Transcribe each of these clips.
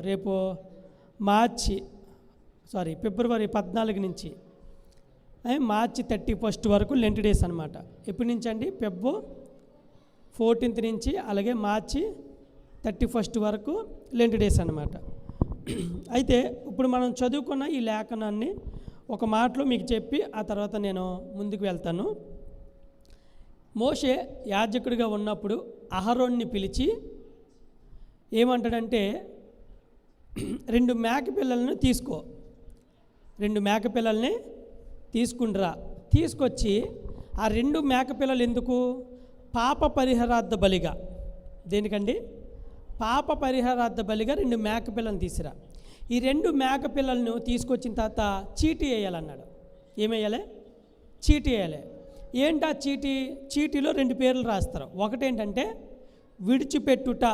రేపు ఫిబ్రవరి 14 నుంచి మార్చి 31 వరకు లెంట్ డేస్ అనమాట. ఎప్పటి నుంచి అండి? ఫెబ్ 14 నుంచి అలాగే మార్చి 31 వరకు లెంట్ డేస్ అనమాట. అయితే ఇప్పుడు మనం చదువుకున్న ఈ లేఖనాన్ని ఒక మాటలో మీకు చెప్పి ఆ తర్వాత నేను ముందుకు వెళ్తాను. మోషే యాజకుడిగా ఉన్నప్పుడు అహరోన్ని పిలిచి ఏమంటాడంటే, 2 మేకపిల్లలను తీసుకో, 2 మేకపిల్లల్ని తీసుకుండ్రా, తీసుకొచ్చి ఆ 2 మేకపిల్లలు ఎందుకు? పాప పరిహారార్థ బలిగా. దేనికండి? పాప పరిహారార్థ బలిగా 2 మేకపిల్లలను తీసిరా. ఈ 2 మేకపిల్లలను తీసుకొచ్చిన తర్వాత చీటీ వేయాలన్నాడు. ఏమేయాలి? చీటీ వేయాలి. ఏంటా చీటీ? చీటీలో 2 పేర్లు రాస్తారు. ఒకటేంటంటే విడిచిపెట్టుట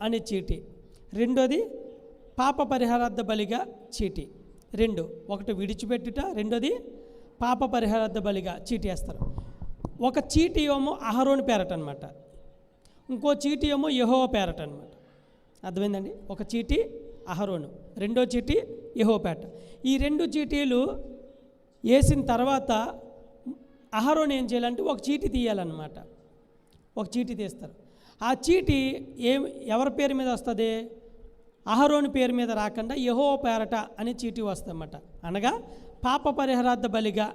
అనే చీటీ, రెండోది పాప పరిహారార్థ బలిగా చీటీ. ఒకటి విడిచిపెట్టుట, రెండోది పాప పరిహారార్థ బలిగా చీటీ వేస్తారు. ఒక చీటీ ఏమో అహరోను పేరట అనమాట, ఇంకో చీటీ ఏమో యెహోవా పేరట అనమాట. అర్థమైందండి? ఒక చీటీ అహరోను, రెండో చీటీ యెహోవా పేరట. ఈ 2 చీటీలు వేసిన తర్వాత అహరోను ఏం చేయాలంటే ఒక చీటీ తీయాలన్నమాట. ఒక చీటీ తీస్తారు. ఆ చీటీ ఎవరి పేరు మీద వస్తుంది? అహరోను పేరు మీద రాకుండా యెహోవా పేరట అనే చీటీ వస్తుందన్నమాట. అనగా పాప పరిహారార్థ బలిగా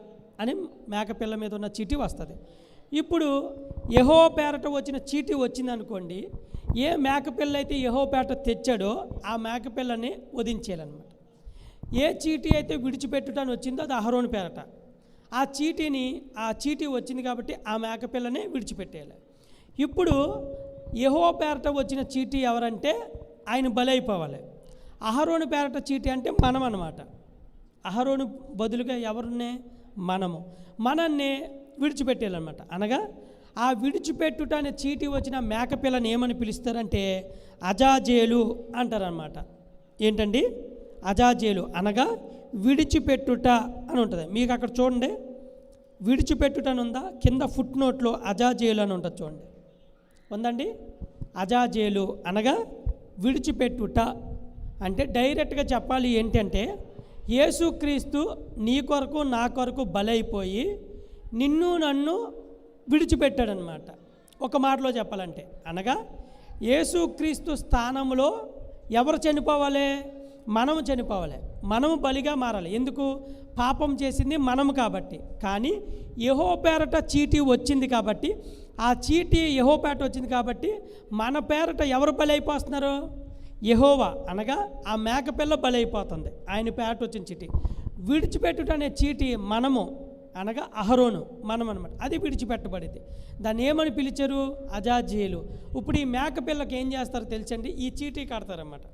అని మేకపిల్ల మీద ఉన్న చీటీ వస్తుంది. ఇప్పుడు యెహోవా పేరట వచ్చిన చీటీ వచ్చిందనుకోండి, ఏ మేకపిల్ల అయితే యెహోవా పేరట తెచ్చాడో ఆ మేకపిల్లని వధించేయాలన్నమాట. ఏ చీటీ అయితే విడిచిపెట్టుటాన్ని వచ్చిందో అది అహరోను పేరట. ఆ చీటీ వచ్చింది కాబట్టి ఆ మేకపిల్లని విడిచిపెట్టేయాలి. ఇప్పుడు యెహోవా పేరట వచ్చిన చీటీ ఎవరంటే ఆయన బలి అయిపోవాలి. అహరోను పేరట చీటీ అంటే మనం అన్నమాట. అహరోను బదులుగా ఎవరున్నే? మనన్నే విడిచిపెట్టేయాలన్నమాట. అనగా ఆ విడిచిపెట్టుట అనే చీటీ వచ్చిన మేకపిల్లని ఏమని పిలుస్తారంటే అజాజేలు అంటారనమాట. ఏంటండి? అజాజేలు అనగా విడిచిపెట్టుట అని ఉంటుంది. మీకు అక్కడ చూడండి, విడిచిపెట్టుట అని ఉందా? కింద ఫుట్ నోట్లో అజాజేలు అని ఉంటుంది, చూడండి. ఉందండి? అజాజేలు అనగా విడిచిపెట్టుట. అంటే డైరెక్ట్గా చెప్పాలి ఏంటంటే, యేసుక్రీస్తు నీ కొరకు నా కొరకు బలైపోయి నిన్ను నన్ను విడిచిపెట్టాడనమాట. ఒక మాటలో చెప్పాలంటే, అనగా యేసుక్రీస్తు స్థానంలో ఎవరు చనిపోవాలి? మనము చనిపోవాలి, మనము బలిగా మారాలి. ఎందుకు? పాపం చేసింది మనము కాబట్టి. కానీ యెహోవా పేరట చీటీ వచ్చింది కాబట్టి, ఆ చీటీ యెహోవా పేరట వచ్చింది కాబట్టి మన పేరట ఎవరు బలి అయిపోతున్నారు? యెహోవా అనగా ఆ మేకపిల్ల బలి అయిపోతుంది, ఆయన పేరట వచ్చిన చీటీ. విడిచిపెట్టుట అనే చీటీ మనము అనగా అహరోను, మనం అనమాట. అది విడిచిపెట్టబడింది. దాన్ని ఏమని పిలిచారు? అజాజేలు. ఇప్పుడు ఈ మేకపిల్లకి ఏం చేస్తారో తెలుసండి? ఈ చీటీ కడతారన్నమాట.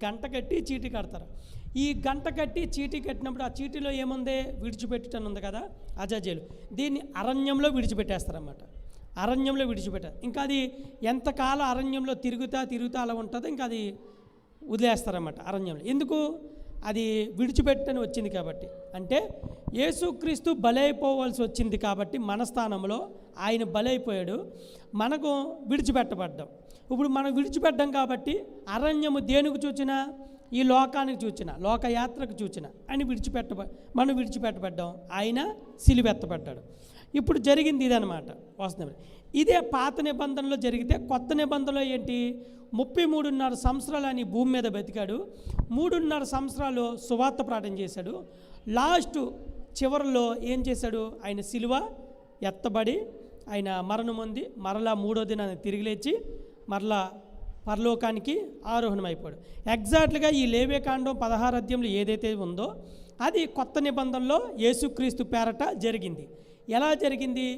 గంట కట్టి చీటీ కడతారు. ఈ గంట కట్టి చీటీ కట్టినప్పుడు ఆ చీటీలో ఏముంది? విడిచిపెట్టుటని ఉంది కదా, అజాజేలు. దీన్ని అరణ్యంలో విడిచిపెట్టేస్తారన్నమాట. అరణ్యంలో విడిచిపెట్టారు. ఇంకా అది ఎంతకాలం అరణ్యంలో తిరుగుతా అలా ఉంటుందో ఇంకా అది వదిలేస్తారన్నమాట అరణ్యంలో. ఎందుకు? అది విడిచిపెట్టని వచ్చింది కాబట్టి. అంటే యేసుక్రీస్తు బలైపోవాల్సి వచ్చింది కాబట్టి మన స్థానంలో ఆయన బలైపోయాడు, మనకు విడిచిపెట్టబడ్డాం. ఇప్పుడు మనం విడిచిపెట్టాం కాబట్టి అరణ్యము దేనికి చూచినా, ఈ లోకానికి చూచిన, లోకయాత్రకు చూచిన అని మనం విడిచిపెట్టబడ్డాం. ఆయన సిలువెత్తబడ్డాడు. ఇప్పుడు జరిగింది ఇదనమాట. వస్తుంది. ఇదే పాత నిబంధనలో జరిగితే, కొత్త నిబంధనలో ఏంటి? 33.5 సంవత్సరాలు ఆయన భూమి మీద బతికాడు. 3.5 సంవత్సరాలు సువార్త ప్రార్థన చేశాడు. చివరిలో ఏం చేశాడు? ఆయన సిలువ ఎత్తబడి ఆయన మరణం పొంది మరలా 3వ దినాన్ని తిరిగి లేచి మరలా పరలోకానికి ఆరోహణం అయిపోయాడు. ఎగ్జాక్ట్గా ఈ లేవియకాండం 16 అధ్యాయంలో ఏదైతే ఉందో అది కొత్త నిబంధనలో యేసుక్రీస్తు పేరట జరిగింది. ఎలా జరిగింది?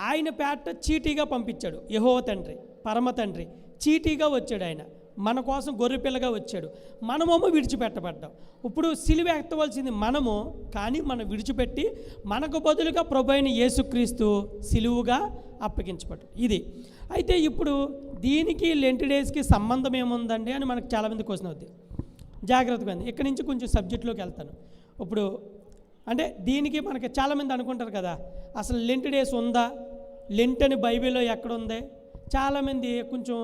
ఆయన పేరట చీటీగా పంపించాడు యెహోవా తండ్రి, పరమ తండ్రి. చీటీగా వచ్చాడు ఆయన, మన కోసం గొర్రెపిల్లగా వచ్చాడు. మనమేమో విడిచిపెట్టబడ్డాం. ఇప్పుడు సిలువ ఎత్తవలసింది మనము, కానీ మనం విడిచిపెట్టి మనకు బదులుగా ప్రభువైన యేసుక్రీస్తు సిలువుగా అప్పగించబడ్డాడు. ఇది అయితే ఇప్పుడు దీనికి లెంట్ డేస్కి సంబంధం ఏముందండి అని మనకు చాలామంది క్వశ్చన్ అవుతుంది. జాగ్రత్తగా ఉంది. ఇక్కడి నుంచి కొంచెం సబ్జెక్టులోకి వెళ్తాను. ఇప్పుడు అంటే దీనికి మనకి చాలామంది అనుకుంటారు కదా, అసలు లెంట్ డేస్ ఉందా, లెంట్ అని బైబిల్లో ఎక్కడ ఉంది? చాలామంది కొంచెం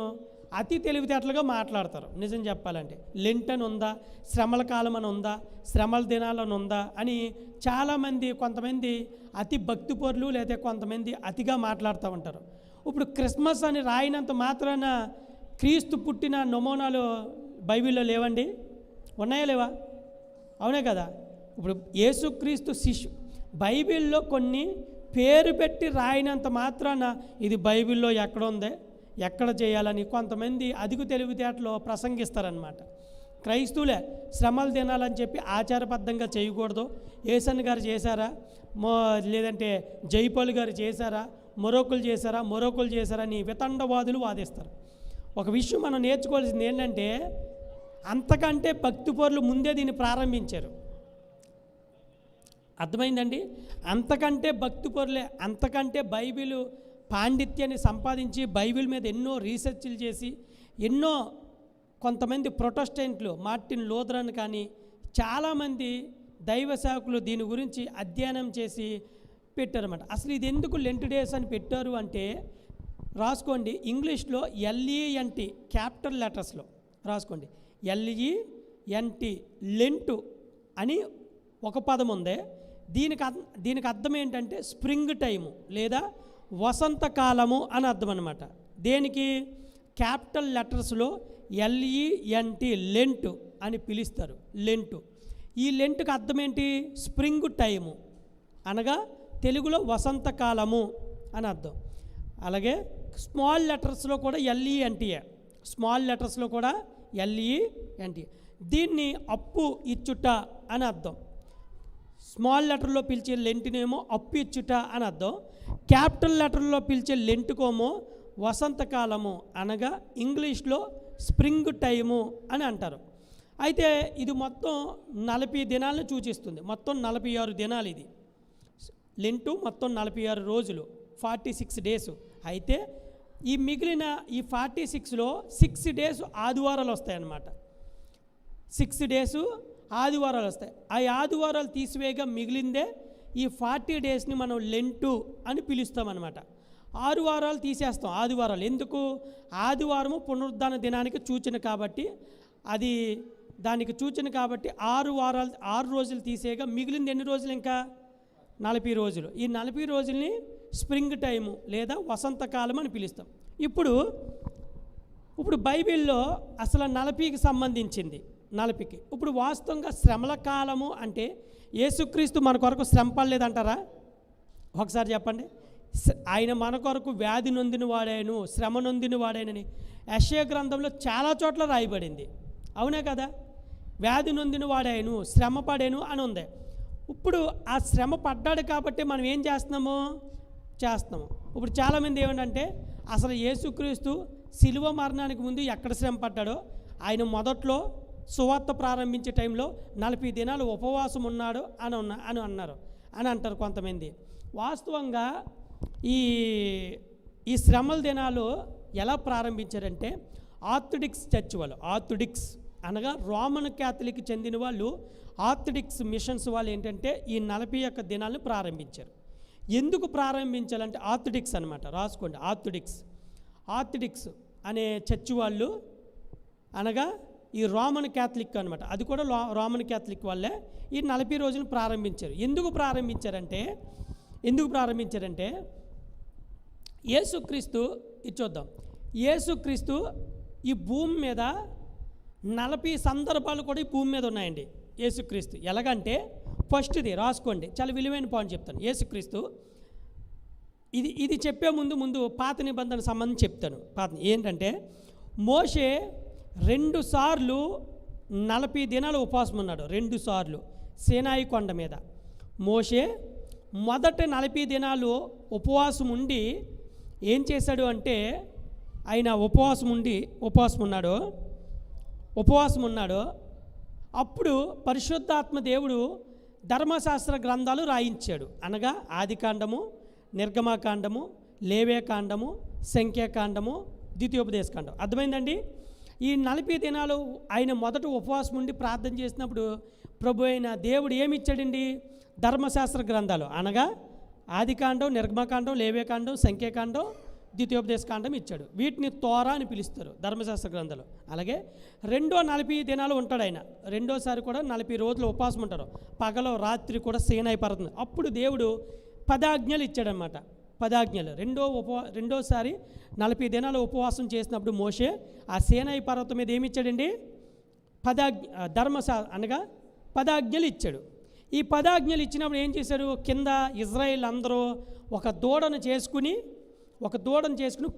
అతి తెలివితేటలుగా మాట్లాడతారు. నిజం చెప్పాలంటే లెంట్ అని ఉందా, శ్రమల కాలం అని ఉందా, శ్రమల దినాలని ఉందా అని చాలామంది, కొంతమంది అతి భక్తిపరులు లేదా కొంతమంది అతిగా మాట్లాడుతూ ఉంటారు. ఇప్పుడు క్రిస్మస్ అని రాయినంత మాత్రాన క్రీస్తు పుట్టిన నమూనాలు బైబిల్లో లేవండి? ఉన్నాయా లేవా? అవునే కదా. ఇప్పుడు యేసుక్రీస్తు బైబిల్లో కొన్ని పేరు పెట్టి రాయినంత మాత్రాన ఇది బైబిల్లో ఎక్కడ ఉందే, ఎక్కడ చేయాలని కొంతమంది అధిక తెలివితేటలో ప్రసంగిస్తారనమాట. క్రైస్తవులే శ్రమలు తినాలని చెప్పి ఆచారబద్ధంగా చేయకూడదు. ఏసన్ గారు చేశారా, లేదంటే జైపాల్ గారు చేశారా, మొరోకులు చేశారని వితండవాదులు వాదిస్తారు. ఒక విషయం మనం నేర్చుకోవాల్సింది ఏంటంటే, అంతకంటే భక్తిపరులు ముందే దీన్ని ప్రారంభించారు. అర్థమైందండి? అంతకంటే భక్తిపరులే, అంతకంటే బైబిల్ పాండిత్యాన్ని సంపాదించి బైబిల్ మీద ఎన్నో రీసెర్చ్లు చేసి ఎన్నో, కొంతమంది ప్రొటెస్టెంట్లు మార్టిన్ లూథరన్ కానీ చాలామంది దైవ సేవకులు దీని గురించి అధ్యయనం చేసి పెట్టారన్నమాట. అసలు ఇది ఎందుకు లెంట్ డేస్ అని పెట్టారు అంటే, రాసుకోండి, ఇంగ్లీష్లో LENT క్యాపిటల్ లెటర్స్లో రాసుకోండి. LENT లెంటు అని ఒక పదం ఉంది. దీనికి అర్థం ఏంటంటే స్ప్రింగ్ టైము లేదా వసంతకాలము అని అర్థం అన్నమాట. దేనికి? క్యాపిటల్ లెటర్స్లో LENT లెంటు అని పిలుస్తారు. లెంటు, ఈ లెంటుకి అర్థం ఏంటి? స్ప్రింగ్ టైము అనగా తెలుగులో వసంతకాలము అని అర్థం. అలాగే స్మాల్ లెటర్స్లో కూడా LENT, స్మాల్ లెటర్స్లో కూడా LENT. దీన్ని అప్పు ఇచ్చుట అని అర్థం. స్మాల్ లెటర్లో పిలిచే లెంట్నేమో అప్పు ఇచ్చుట అని అర్థం. క్యాపిటల్ లెటర్లో పిలిచే లెంట్కోమో వసంతకాలము అనగా ఇంగ్లీష్లో స్ప్రింగ్ టైము అని అంటారు. అయితే ఇది మొత్తం 40 దినాలను సూచిస్తుంది. మొత్తం 46 దినాలు ఇది లెంటు, మొత్తం 46 రోజులు, 46 డేస్. అయితే ఈ మిగిలిన ఈ 46లో 6 డేస్ ఆదివారాలు వస్తాయన్నమాట. 6 డేసు ఆదివారాలు వస్తాయి. ఆ ఆదివారాలు తీసివేయగా మిగిలిందే ఈ 40 డేస్ని మనం లెంటు అని పిలుస్తామన్నమాట. 6 వారాలు తీసేస్తాం ఆదివారాలు. ఎందుకు? ఆదివారము పునరుద్ధాన దినానికి సూచన కాబట్టి, అది దానికి సూచన కాబట్టి 6 రోజులు తీసేయగా మిగిలింది ఎన్ని రోజులు? ఇంకా 40 రోజులు. ఈ 40 రోజుల్ని స్ప్రింగ్ టైము లేదా వసంతకాలం అని పిలుస్తాం. ఇప్పుడు బైబిల్లో అసలు 40కి సంబంధించింది, 40కి. ఇప్పుడు వాస్తవంగా శ్రమల కాలము అంటే యేసుక్రీస్తు మన కొరకు శ్రమ పడలేదంటారా? ఒకసారి చెప్పండి. ఆయన మన కొరకు వ్యాధి నొందిన వాడాను, శ్రమ నొందిన వాడానని యెషయా గ్రంథంలో చాలా చోట్ల రాయబడింది. అవునే కదా? వ్యాధి నొందిన వాడాను, శ్రమ పడాను అని ఉంది. ఇప్పుడు ఆ శ్రమ పడ్డాడు కాబట్టి మనం ఏం చేస్తున్నాము? ఇప్పుడు చాలామంది ఏమంటే, అసలు యేసుక్రీస్తు శిలువ మరణానికి ముందు ఎక్కడ శ్రమ పడ్డాడో, ఆయన మొదట్లో సువార్త ప్రారంభించే టైంలో 40 దినాలు ఉపవాసం ఉన్నాడు అని అంటారు కొంతమంది. వాస్తవంగా ఈ శ్రమల దినాలు ఎలా ప్రారంభించారంటే, ఆర్థోడాక్స్ చర్చ్ వాళ్ళు, ఆర్థోడాక్స్ అనగా రోమన్ క్యాథలిక్ చెందిన వాళ్ళు, ఆర్థోడాక్స్ మిషన్స్ వాళ్ళు ఏంటంటే ఈ 41 దినాలను ప్రారంభించారు. ఎందుకు ప్రారంభించాలంటే ఆర్థోడాక్స్ అనమాట, రాసుకోండి. ఆర్థోడాక్స్ అనే చర్చ్ వాళ్ళు అనగా ఈ రోమన్ క్యాథలిక్ అనమాట, అది కూడా రోమన్ క్యాథలిక్ వాళ్ళే ఈ 40 రోజులను ప్రారంభించారు. ఎందుకు ప్రారంభించారంటే యేసుక్రీస్తు, ఇది చూద్దాం, యేసుక్రీస్తు ఈ భూమి మీద 40 సందర్భాలు కూడా ఈ భూమి మీద ఉన్నాయండి. యేసుక్రీస్తు ఎలాగంటే, ఫస్ట్ది రాసుకోండి, చాలా విలువైన పాయింట్ చెప్తాను. యేసుక్రీస్తు ఇది చెప్పే ముందు పాత నిబంధన సంబంధించి చెప్తాను. ఏంటంటే, మోషే 2 సార్లు 40 దినాలు ఉపవాసం ఉన్నాడు. 2 సార్లు సీనాయి కొండ మీద మోషే మొదట 40 దినాలు ఉపవాసం ఉండి ఏం చేశాడు అంటే, ఆయన ఉపవాసం ఉన్నాడు. అప్పుడు పరిశుద్ధాత్మ దేవుడు ధర్మశాస్త్ర గ్రంథాలు రాయించాడు. అనగా ఆదికాండము, నిర్గమకాండము, లేవేకాండము, సంఖ్యాకాండము, ద్వితీయోపదేశకాండం. అర్థమైందండి? ఈ 40 దినాలు ఆయన మొదట ఉపవాసం ఉండి ప్రార్థన చేసినప్పుడు ప్రభు అయిన దేవుడు ఏమిచ్చాడండి? ధర్మశాస్త్ర గ్రంథాలు అనగా ఆదికాండం, నిర్గమకాండం, లేవేకాండం, సంఖ్యాకాండం, ద్వితీయోపదేశకాండం ఇచ్చాడు. వీటిని తోరా అని పిలుస్తారు ధర్మశాస్త్ర గ్రంథాలు. అలాగే 40 దినాలు ఉంటాడు ఆయన. రెండోసారి కూడా 40 రోజులు ఉపవాసం ఉంటారు. పగలు రాత్రి కూడా సీనాయి పర్వతం. అప్పుడు దేవుడు 10 ఆజ్ఞలు ఇచ్చాడనమాట. 10 ఆజ్ఞలు. రెండోసారి 40 దినాలు ఉపవాసం చేసినప్పుడు మోషే ఆ సీనాయి పర్వతం మీద ఏమి ఇచ్చాడండి? 10 అనగా 10 ఆజ్ఞలు ఇచ్చాడు. ఈ 10 ఆజ్ఞలు ఇచ్చినప్పుడు ఏం చేశారు? కింద ఇజ్రాయేల్ అందరూ ఒక దూడను చేసుకుని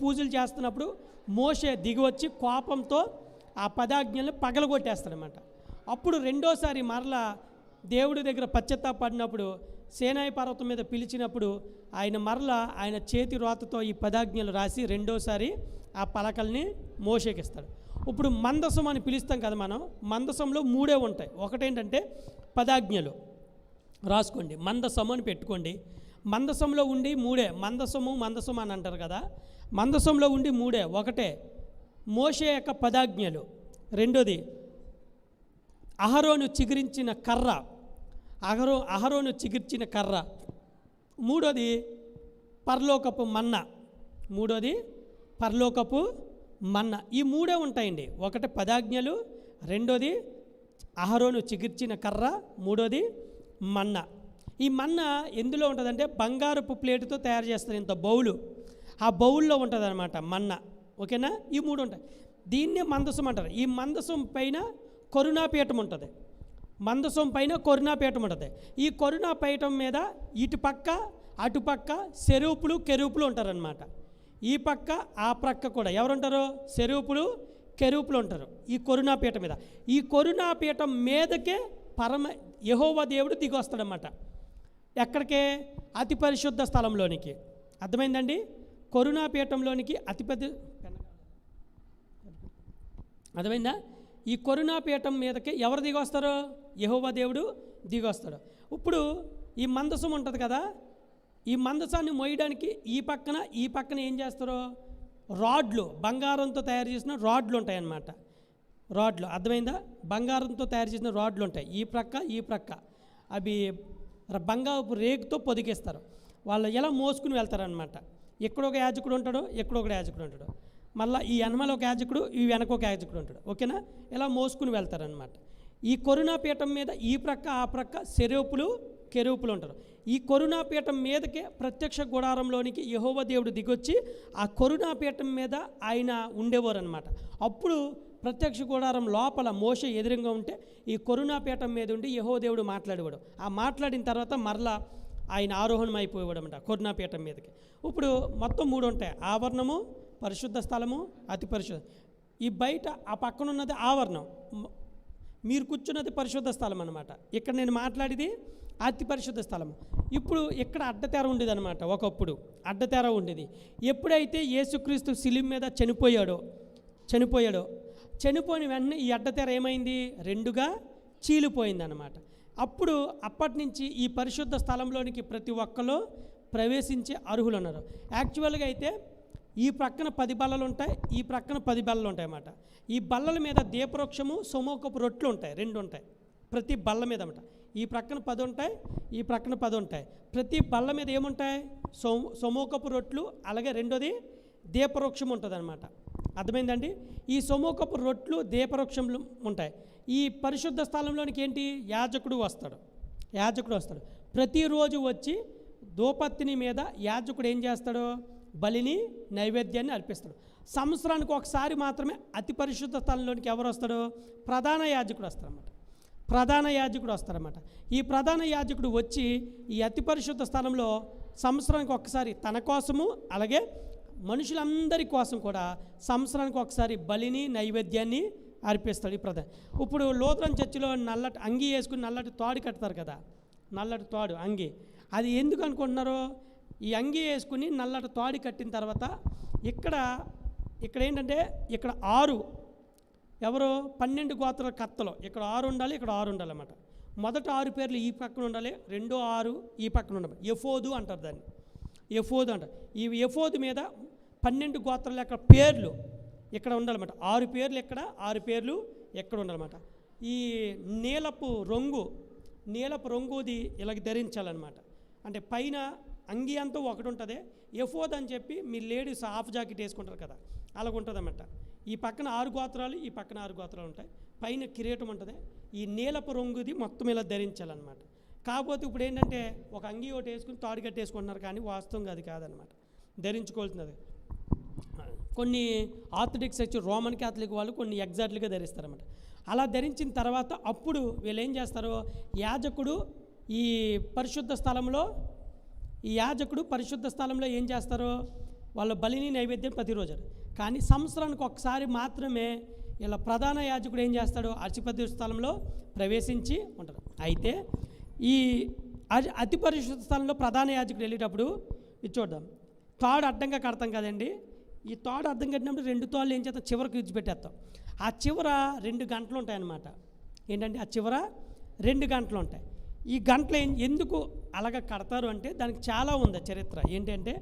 పూజలు చేస్తున్నప్పుడు మోషే దిగివచ్చి కోపంతో ఆ 10 ఆజ్ఞలను పగలగొట్టేస్తాడనమాట. అప్పుడు రెండోసారి మరలా దేవుడి దగ్గర పశ్చాత్తాపడినప్పుడు సీనాయి పర్వతం మీద పిలిచినప్పుడు ఆయన చేతి రాతతో ఈ 10 ఆజ్ఞలు రాసి రెండోసారి ఆ పలకల్ని మోషేకి ఇస్తాడు. ఇప్పుడు మందసం అని పిలుస్తాం కదా మనం. మందసంలో 3 ఉంటాయి. ఒకటేంటంటే 10 ఆజ్ఞలు రాసుకోండి, మందసము అని పెట్టుకోండి. మందసంలో ఉండి 3. మందసం అని అంటారు కదా. మందసంలో ఉండి 3. ఒకటే మోషే యొక్క 10 ఆజ్ఞలు. రెండోది అహరోను చిగురించిన కర్ర. అహరోను చిగుర్చిన కర్ర. మూడోది పరలోకపు మన్నా. ఈ 3 ఉంటాయండి. ఒకటి 10 ఆజ్ఞలు, రెండోది అహరోను చిగుర్చిన కర్ర, మూడోది మన్నా. ఈ మన్నా ఎందులో ఉంటుందంటే బంగారపు ప్లేటుతో తయారు చేస్తారు. ఇంత బౌలు, ఆ బౌల్లో ఉంటుంది అనమాట మన్నా. ఓకేనా? ఈ 3 ఉంటాయి. దీన్నే మందసం అంటారు. ఈ మందసం పైన కరుణాపీఠం ఉంటుంది. ఈ కరుణాపీఠం మీద ఇటుపక్క అటుపక్క కెరూపులు ఉంటారనమాట. ఈ పక్క ఆ ప్రక్క కూడా ఎవరుంటారో? కెరూపులు ఉంటారు ఈ కరుణాపీఠం మీద. ఈ కరుణాపీఠం మీదకే యెహోవా దేవుడు దిగొస్తాడనమాట. ఎక్కడికే? అతి పరిశుద్ధ స్థలంలోనికి. అర్థమైందండి? కరుణాపీఠంలోనికి అర్థమైందా? ఈ కరుణాపీఠం మీదకి ఎవరు దిగొస్తారో? యెహోవా దేవుడు దిగొస్తాడు. ఇప్పుడు ఈ మందసం ఉంటుంది కదా, ఈ మందసాన్ని మోయడానికి ఈ పక్కన ఏం చేస్తారో? రాడ్లు, బంగారంతో తయారు చేసిన రాడ్లు ఉంటాయన్నమాట. రాడ్లు అర్థమైందా? బంగారంతో తయారు చేసిన రాడ్లు ఉంటాయి. ఈ ప్రక్క అవి బంగారపు రేకుతో పొదిగిస్తారు. వాళ్ళు ఎలా మోసుకుని వెళ్తారనమాట. ఎక్కడొక యాజకుడు ఉంటాడు, ఎక్కడొక యాజకుడు ఉంటాడు. మళ్ళీ ఈ వెనమల ఒక యాజకుడు, ఈ వెనక ఒక యాజకుడు ఉంటాడు. ఓకేనా? ఇలా మోసుకుని వెళ్తారనమాట. ఈ కరుణాపీఠం మీద ఈ ప్రక్క ఆ ప్రక్క కెరూపులు ఉంటారు. ఈ కరుణాపీఠం మీదకే ప్రత్యక్ష గుడారంలోనికి యెహోవా దేవుడు దిగొచ్చి ఆ కరుణాపీఠం మీద ఆయన ఉండేవారు అనమాట. అప్పుడు ప్రత్యక్ష గుడారం లోపల మోషే ఎదురుగా ఉంటే ఈ కరుణాపీఠం మీద ఉండి యెహోవా దేవుడు మాట్లాడేవాడు. ఆ మాట్లాడిన తర్వాత మరలా ఆయన ఆరోహణం అయిపోయేవాడు అనమాట కరుణాపీఠం మీదకి. ఇప్పుడు మొత్తం 3 ఉంటాయి. ఆవరణము, పరిశుద్ధ స్థలము, అతి పరిశుద్ధ. ఈ బయట ఆ పక్కన ఉన్నది ఆవరణం, మీరు కూర్చున్నది పరిశుద్ధ స్థలం అనమాట. ఇక్కడ నేను మాట్లాడేది అతి పరిశుద్ధ స్థలము. ఇప్పుడు ఇక్కడ అడ్డతెర ఉండేది అనమాట. ఒకప్పుడు అడ్డతెర ఉండేది. ఎప్పుడైతే యేసుక్రీస్తు శిలువ మీద చనిపోయాడో చనిపోయిన వెంటనే ఈ అడ్డతెర ఏమైంది? 2గా చీలిపోయింది అనమాట. అప్పటి నుంచి ఈ పరిశుద్ధ స్థలంలోనికి ప్రతి ఒక్కరు ప్రవేశించే అర్హులు ఉన్నారు. యాక్చువల్గా అయితే ఈ ప్రక్కన 10 బల్లలు ఉంటాయి, ఈ ప్రక్కన 10 బల్లలు ఉంటాయి అన్నమాట. ఈ బల్లల మీద దీపవృక్షము, సొమోకపు రొట్లు ఉంటాయి, 2 ఉంటాయి ప్రతి బల్ల మీద అన్నమాట. ఈ ప్రక్కన 10 ఉంటాయి, ఈ ప్రక్కన 10 ఉంటాయి. ప్రతి బల్ల మీద ఏముంటాయి? సొమోకపు రొట్లు, అలాగే రెండోది దీపవృక్షం ఉంటుంది అనమాట. అర్థమైందండి? ఈ సొమోకపు రొట్లు, దీపవృక్షంలు ఉంటాయి. ఈ పరిశుద్ధ స్థలంలోనికి ఏంటి? యాజకుడు వస్తాడు. ప్రతిరోజు వచ్చి దూపత్తిని మీద యాజకుడు ఏం చేస్తాడు? బలిని, నైవేద్యాన్ని అర్పిస్తాడు. సంవత్సరానికి ఒకసారి మాత్రమే అతి పరిశుద్ధ స్థలంలోనికి ఎవరు వస్తాడు? ప్రధాన యాజకుడు వస్తారన్నమాట. ఈ ప్రధాన యాజకుడు వచ్చి ఈ అతి పరిశుద్ధ స్థలంలో సంవత్సరానికి ఒకసారి తన కోసము, అలాగే మనుషులందరి కోసం కూడా సంవత్సరానికి ఒకసారి బలిని, నైవేద్యాన్ని అర్పిస్తాడు ఈ ప్రధాన. ఇప్పుడు లూథరన్ చర్చిలో నల్లటి అంగి వేసుకుని నల్లటి తాడు కడతారు కదా, నల్లటి తాడు అంగి. అది ఎందుకు అనుకుంటున్నారో? ఈ అంగి వేసుకుని నల్లటి తాడు కట్టిన తర్వాత ఇక్కడ ఏంటంటే ఇక్కడ 6 ఎవరు? 12 గోత్రాల కర్తలు. ఇక్కడ 6 ఉండాలి, ఇక్కడ 6 ఉండాలి అన్నమాట. మొదట 6 పేర్లు ఈ పక్కన ఉండాలి, రెండో 6 ఈ పక్కన ఉండాలి. ఎఫోదు అంటారు దాన్ని, ఎఫోదు అంటారు. ఈ ఎఫోదు మీద 12 గోత్రాల యొక్క పేర్లు ఇక్కడ ఉండాలన్నమాట. 6 పేర్లు ఇక్కడ, 6 పేర్లు ఎక్కడ ఉండాలన్నమాట. ఈ నీలపు రంగుది ఇలాగ ధరించాలన్నమాట. అంటే పైన అంగి అంతా ఒకటి ఉంటుంది, ఎఫోద్ అని చెప్పి మీ లేడీస్ హాఫ్ జాకెట్ వేసుకుంటారు కదా, అలాగ ఉంటుంది అన్నమాట. ఈ పక్కన 6 గోత్రాలు, ఈ పక్కన 6 గోత్రాలు ఉంటాయి, పైన కిరీటం ఉంటుంది. ఈ నీలపు రంగుది మొత్తం ఇలా ధరించాలన్నమాట. కాకపోతే ఇప్పుడు ఏంటంటే ఒక అంగి ఒకటి వేసుకుని తాడు కట్టేసుకుంటున్నారు, కానీ వాస్తవంగా అది కాదనమాట, ధరించుకోవాల్సినది. కొన్ని ఆర్థోడాక్స్ చర్చ్, రోమన్ క్యాథలిక్ వాళ్ళు కొన్ని ఎగ్జాక్ట్లీగా ధరిస్తారన్నమాట. అలా ధరించిన తర్వాత అప్పుడు వీళ్ళు ఏం చేస్తారు, యాజకుడు ఈ పరిశుద్ధ స్థలంలో ఏం చేస్తారు, వాళ్ళ బలిని నైవేద్యం ప్రతిరోజు. కానీ సంవత్సరానికి ఒకసారి మాత్రమే ఇలా ప్రధాన యాజకుడు ఏం చేస్తాడు, అతి స్థలంలో ప్రవేశించి ఉంటారు. అయితే ఈ అతి పరిశుద్ధ స్థలంలో ప్రధాన యాజకుడు వెళ్ళేటప్పుడు ఇది చూద్దాం, తాడు అడ్డంగా కడతాం కదండి. ఈ తాడు అడ్డం కట్టినప్పుడు 2 తాళ్ళు ఏం చేస్తాం, చివరికి విడిచిపెట్టేస్తాం. ఆ చివర 2 గంటలు ఉంటాయన్నమాట. ఏంటంటే ఆ చివర 2 గంటలు ఉంటాయి. ఈ గంటలు ఎందుకు అలాగ కడతారు అంటే దానికి చాలా ఉంది చరిత్ర. ఏంటంటే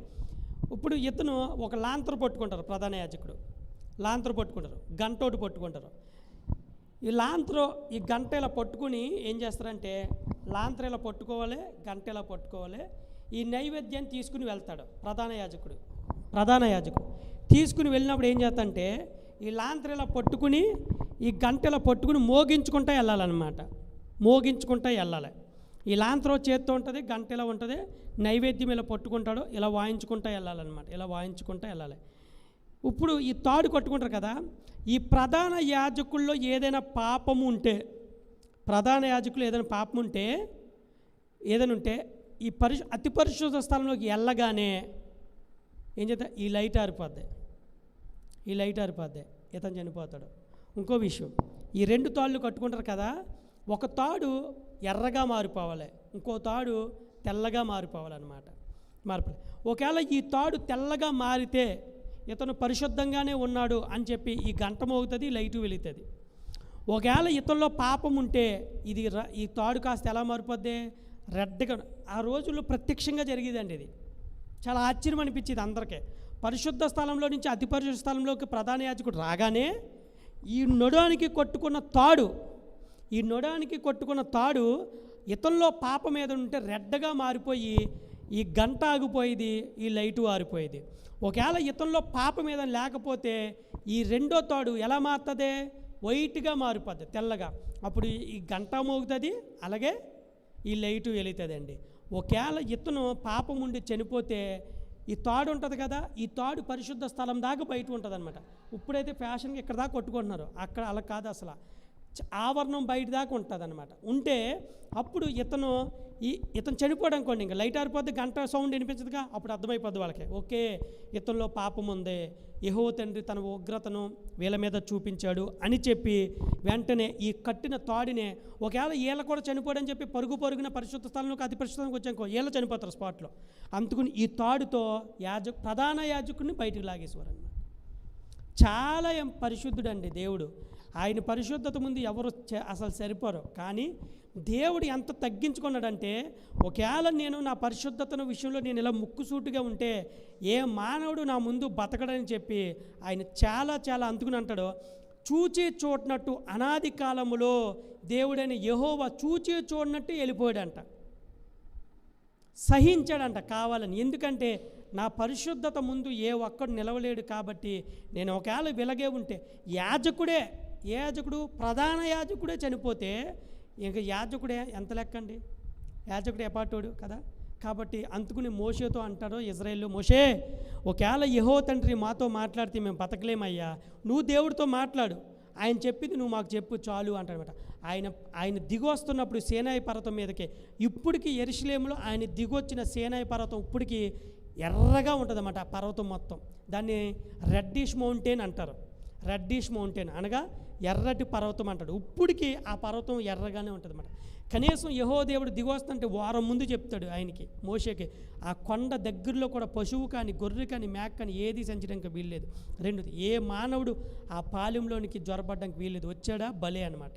ఇప్పుడు ఇతను ఒక లాంతరు పట్టుకుంటారు, ప్రధాన యాజకుడు లాంతరు పట్టుకుంటారు, గంటోటి పట్టుకుంటారు. ఈ గంట ఇలా పట్టుకుని ఏం చేస్తారంటే, లాంతరు ఇలా పట్టుకోవాలి, గంట ఇలా పట్టుకోవాలి. ఈ నైవేద్యాన్ని తీసుకుని వెళ్తాడు ప్రధాన యాజకుడు. తీసుకుని వెళ్ళినప్పుడు ఏం చేస్తాడంటే, ఈ లాంతరు ఇలా పట్టుకుని ఈ గంట ఇలా పట్టుకుని మోగించుకుంటూ వెళ్ళాలన్నమాట. ఈ లాంతరో చేత్తో ఉంటుంది, గంట ఇలా ఉంటుంది, నైవేద్యం ఇలా పట్టుకుంటాడు, ఇలా వాయించుకుంటూ వెళ్ళాలి. ఇప్పుడు ఈ తాడు కట్టుకుంటారు కదా, ఈ ప్రధాన యాజకుల్లో ఏదైనా పాపము ఉంటే, ఏదైనా ఉంటే ఈ అతి పరిశుద్ధ స్థలంలోకి వెళ్ళగానే ఏం చేస్తా, ఈ లైట్ ఆరిపోద్ది, ఇతను చనిపోతాడు. ఇంకో విషయం, ఈ 2 తాళ్ళు కట్టుకుంటారు కదా, ఒక తాడు ఎర్రగా మారిపోవాలి, ఇంకో తాడు తెల్లగా మారిపోవాలన్నమాట. ఒకవేళ ఈ తాడు తెల్లగా మారితే ఇతను పరిశుద్ధంగానే ఉన్నాడు అని చెప్పి ఈ గంట మోగుతుంది, లైటు వెలుగుతుంది. ఒకవేళ ఇతనిలో పాపం ఉంటే ఈ తాడు కాస్త ఎలా మారిపోద్ది, రెడ్గా. ఆ రోజుల్లో ప్రత్యక్షంగా జరిగేదండి. ఇది చాలా ఆశ్చర్యం అనిపించేది అందరికీ. పరిశుద్ధ స్థలంలో నుంచి అతి పరిశుద్ధ స్థలంలోకి ప్రధాన యాజకుడు రాగానే ఈ నొడానికి కొట్టుకున్న తాడు ఇతనిలో పాపం మీద ఉంటే రెడ్డగా మారిపోయి ఈ గంట ఆగిపోయేది, ఈ లైటు ఆరిపోయేది. ఒకవేళ ఇతనిలో పాపం మీద లేకపోతే ఈ 2వ తాడు ఎలా మారుతుంది, వైట్గా మారిపోద్ది, తెల్లగా. అప్పుడు ఈ గంట మోగుతుంది, అలాగే ఈ లైటు వెలుగుతుందండి. ఒకవేళ ఇతను పాపం ఉండి చనిపోతే ఈ తాడు ఉంటుంది కదా, ఈ తాడు పరిశుద్ధ స్థలం దాకా బయట ఉంటుంది అనమాట. ఇప్పుడైతే ఫ్యాషన్గా ఇక్కడ దాకా కొట్టుకుంటున్నారు, అక్కడ అలా కాదు, అసలు ఆవరణం బయట దాకా ఉంటుంది అనమాట. ఉంటే అప్పుడు ఇతను చనిపోవడం అనుకోండి, ఇంకా లైట్ ఆరిపోద్ది, గంట సౌండ్ వినిపించదుగా, అప్పుడు అర్థమైపోద్ది వాళ్ళకి, ఓకే ఇతనిలో పాపం ఉంది, యెహోవా తండ్రి తన ఉగ్రతను వీళ్ళ మీద చూపించాడు అని చెప్పి వెంటనే ఈ కట్టిన తాడినే, ఒకవేళ వీళ్ళ కూడా చనిపోడని చెప్పి పరుగున పరిశుద్ధ స్థలంలోకి అతి పరిశుద్ధంగా వచ్చానుకో, వీళ్ళు చనిపోతారు స్పాట్లో. అందుకుని ఈ తాడుతో ప్రధాన యాజకుడిని బయటకు లాగేసేవారు అన్నమాట. చాలా పరిశుద్ధుడు అండి దేవుడు. ఆయన పరిశుద్ధత ముందు ఎవరు అసలు సరిపోరు. కానీ దేవుడు ఎంత తగ్గించుకున్నాడంటే, ఒకవేళ నేను నా పరిశుద్ధతను విషయంలో నేను ఇలా ముక్కుసూటిగా ఉంటే ఏ మానవుడు నా ముందు బతకడని చెప్పి ఆయన చాలా అందుకుని అంటాడు, చూచి చూడనట్టు అనాది కాలములో దేవుడైన యెహోవా చూచి చూడనట్టు వెళ్ళిపోయాడంట, సహించాడంట కావాలని. ఎందుకంటే నా పరిశుద్ధత ముందు ఏ ఒక్కడు నిలవలేడు. కాబట్టి నేను ఒకవేళ వెలగే ఉంటే యాజకుడు ప్రధాన యాజకుడే చనిపోతే ఇంకా యాజకుడే ఎంత లెక్కండి, యాజకుడు ఎపాటోడు కదా. కాబట్టి అందుకుని మోషేతో అంటారు ఇజ్రాయేల్లో, మోషే ఒకవేళ యెహోవా తండ్రి మాతో మాట్లాడితే మేము బతకలేమయ్యా, నువ్వు దేవుడితో మాట్లాడు, ఆయన చెప్పింది నువ్వు మాకు చెప్పు చాలు అంటాడనమాట. ఆయన దిగొస్తున్నప్పుడు సీనాయి పర్వతం మీదకి, ఇప్పటికి యెరూషలేములో ఆయన దిగొచ్చిన సీనాయి పర్వతం ఇప్పటికి ఎర్రగా ఉంటుంది అన్నమాట. ఆ పర్వతం మొత్తం దాన్ని రెడ్డిష్ మౌంటైన్ అంటారు. రెడ్డిష్ మౌంటైన్ అనగా ఎర్రటి పర్వతం అంటాడు. ఇప్పటికి ఆ పర్వతం ఎర్రగానే ఉంటుంది అన్నమాట. కనీసం యెహోవా దేవుడు దిగొస్తుంటే వారం ముందు చెప్తాడు ఆయనకి, మోషేకి, ఆ కొండ దగ్గరలో కూడా పశువు కానీ గొర్రె కానీ మేక కానీ ఏది సంచడానికి వీల్లేదు. రెండోది, ఏ మానవుడు ఆ పాలెంలోనికి జ్వరపడడానికి వీల్లేదు. వచ్చాడా బలే అనమాట.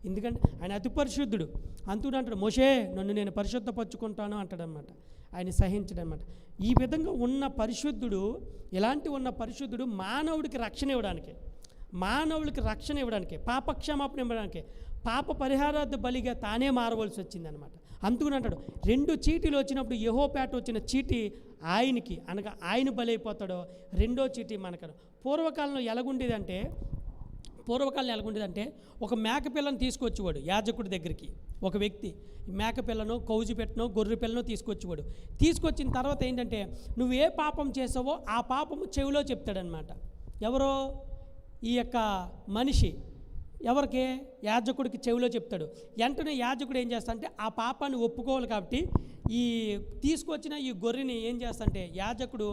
ఎందుకంటే ఆయన అతి పరిశుద్ధుడు. అంతుడు అంటాడు, మోషే నన్ను నేను పరిశుద్ధపరచుకుంటాను అంటాడనమాట. ఆయన సహించడం అనమాట. ఈ విధంగా ఉన్న పరిశుద్ధుడు, ఇలాంటి ఉన్న పరిశుద్ధుడు మానవుడికి రక్షణ ఇవ్వడానికి, పాపక్షమాపణ ఇవ్వడానికి, పాప పరిహారార్థ బలిగా తానే మారవలసి వచ్చిందనమాట. అందుకని అంటాడు 2 చీటీలు వచ్చినప్పుడు యెహోపేట వచ్చిన చీటీ ఆయనకి, అనగా ఆయన బలైపోతాడో, 2వ చీటీ మనకు. పూర్వకాలంలో ఎలాగుండేదంటే ఒక మేకపిల్లను తీసుకొచ్చేవాడు యాజకుడి దగ్గరికి. ఒక వ్యక్తి మేకపిల్లను, కౌజు పెట్టనో, గొర్రె పిల్లను తీసుకొచ్చేవాడు. తీసుకొచ్చిన తర్వాత ఏంటంటే నువ్వు ఏ పాపం చేసావో ఆ పాపము చెవిలో చెప్తాడనమాట. ఎవరో ఈ యొక్క మనిషి ఎవరికి, యాజకుడికి చెవిలో చెప్తాడు. వెంటనే యాజకుడు ఏం చేస్తాడంటే ఆ పాపాన్ని ఒప్పుకోవాలి కాబట్టి ఈ తీసుకొచ్చిన ఈ గొర్రెని ఏం చేస్తాడంటే యాజకుడు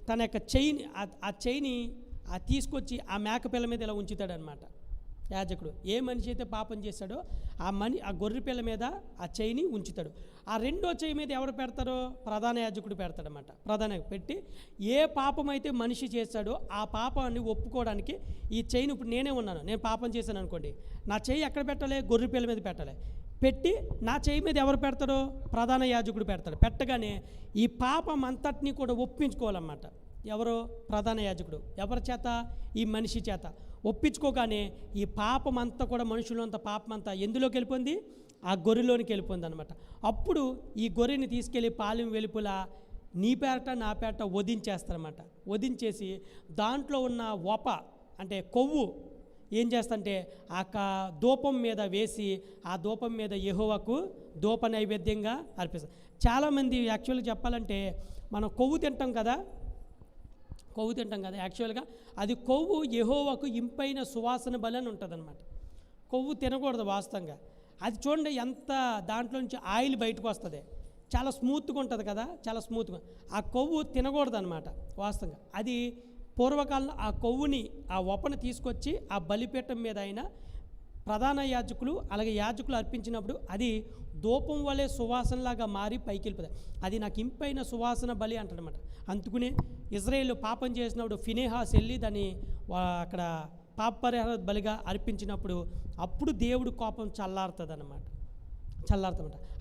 తన యొక్క చెయ్యిని తీసుకొచ్చి ఆ మేకపిల్ల మీద ఇలా ఉంచుతాడనమాట. యాజకుడు ఏ మనిషి అయితే పాపం చేశాడో ఆ గొర్రె పిల్ల మీద ఆ చెయ్యిని ఉంచుతాడు. ఆ 2వ చెయ్యి మీద ఎవరు పెడతారో, ప్రధాన యాజకుడు పెడతాడనమాట. ప్రధాన పెట్టి ఏ పాపం అయితే మనిషి చేశాడో ఆ పాపాన్ని ఒప్పుకోవడానికి ఈ చెయ్యిని, ఇప్పుడు నేనే ఉన్నాను, నేను పాపం చేశాను అనుకోండి, నా చెయ్యి ఎక్కడ పెట్టాలి, గొర్రె పిల్ల మీద పెట్టాలి. పెట్టి నా చెయ్యి మీద ఎవరు పెడతారో, ప్రధాన యాజకుడు పెడతాడు. పెట్టగానే ఈ పాపం అంతటినీ కూడా ఒప్పించుకోవాలన్నమాట. ఎవరో, ప్రధాన యాజకుడు. ఎవరి చేత, ఈ మనిషి చేత ఒప్పించుకోగానే ఈ పాపం అంతా కూడా, మనుషులంతా పాపం అంతా ఎందులోకి వెళ్ళిపోయింది, ఆ గొర్రెలోనికి వెళ్ళిపోయింది అనమాట. అప్పుడు ఈ గొర్రెని తీసుకెళ్ళి పాలెం వెలుపుల నీ పేరట నా పేరట వధించేస్తారన్నమాట. వధించేసి దాంట్లో ఉన్న అంటే కొవ్వు ఏం చేస్తంటే ధూపం మీద వేసి ఆ ధూపం మీద యెహోవాకు ధూప నైవేద్యంగా అర్పిస్తారు. చాలామంది యాక్చువల్గా చెప్పాలంటే మనం కొవ్వు తింటాం కదా, యాక్చువల్గా అది కొవ్వు యెహోవాకు ఇంపైన సువాసన బలి అని ఉంటుంది అనమాట. కొవ్వు తినకూడదు వాస్తవంగా. అది చూడండి ఎంత దాంట్లో నుంచి ఆయిల్ బయటకు వస్తుంది, చాలా స్మూత్గా ఉంటుంది కదా, చాలా స్మూత్గా. ఆ కొవ్వు తినకూడదు అనమాట వాస్తవంగా. అది పూర్వకాలంలో ఆ కొవ్వుని, ఆ వపను తీసుకొచ్చి ఆ బలిపీఠం మీద అయినా ప్రధాన యాజకులు అలాగే యాజకులు అర్పించినప్పుడు అది ధూపం వలె సువాసనలాగా మారి పైకి వెళ్ళిపోతుంది. అది నాకు ఇంపైన సువాసన బలి అంటాడనమాట. అందుకునే ఇజ్రాయేల్ పాపం చేసినప్పుడు ఫినెహాస్ వెళ్ళి దాన్ని అక్కడ పాప పరిహార బలిగా అర్పించినప్పుడు అప్పుడు దేవుడు కోపం చల్లారుతుందన్నమాట.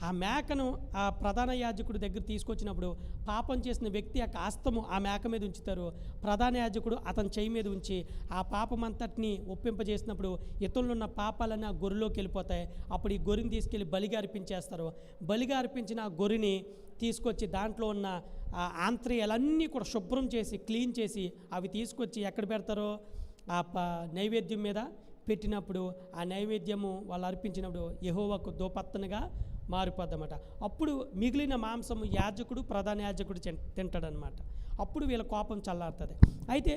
ఆ మేకను ఆ ప్రధాన యాజకుడి దగ్గర తీసుకొచ్చినప్పుడు పాపం చేసిన వ్యక్తి యొక్క హస్తము ఆ మేక మీద ఉంచుతారు. ప్రధాన యాజకుడు అతని చెయ్యి మీద ఉంచి ఆ పాపం అంతటిని ఒప్పింపజేసినప్పుడు ఇతరులున్న పాపాలన్నీ ఆ గొర్రెలోకి వెళ్ళిపోతాయి. అప్పుడు ఈ గొర్రెని తీసుకెళ్ళి బలిగా అర్పించేస్తారు. బలిగా అర్పించిన ఆ గొర్రెని తీసుకొచ్చి దాంట్లో ఉన్న ఆ ఆంత్రియాలన్నీ కూడా శుభ్రం చేసి క్లీన్ చేసి అవి తీసుకొచ్చి ఎక్కడ పెడతారో ఆ నైవేద్యం మీద పెట్టినప్పుడు ఆ నైవేద్యము వాళ్ళు అర్పించినప్పుడు యెహోవాకు ధూపత్తనగా మారిపోద్దన్నమాట. అప్పుడు మిగిలిన మాంసము యాజకుడు, ప్రధాన యాజకుడు తింటాడనమాట. అప్పుడు వీళ్ళ కోపం చల్లారుతుంది. అయితే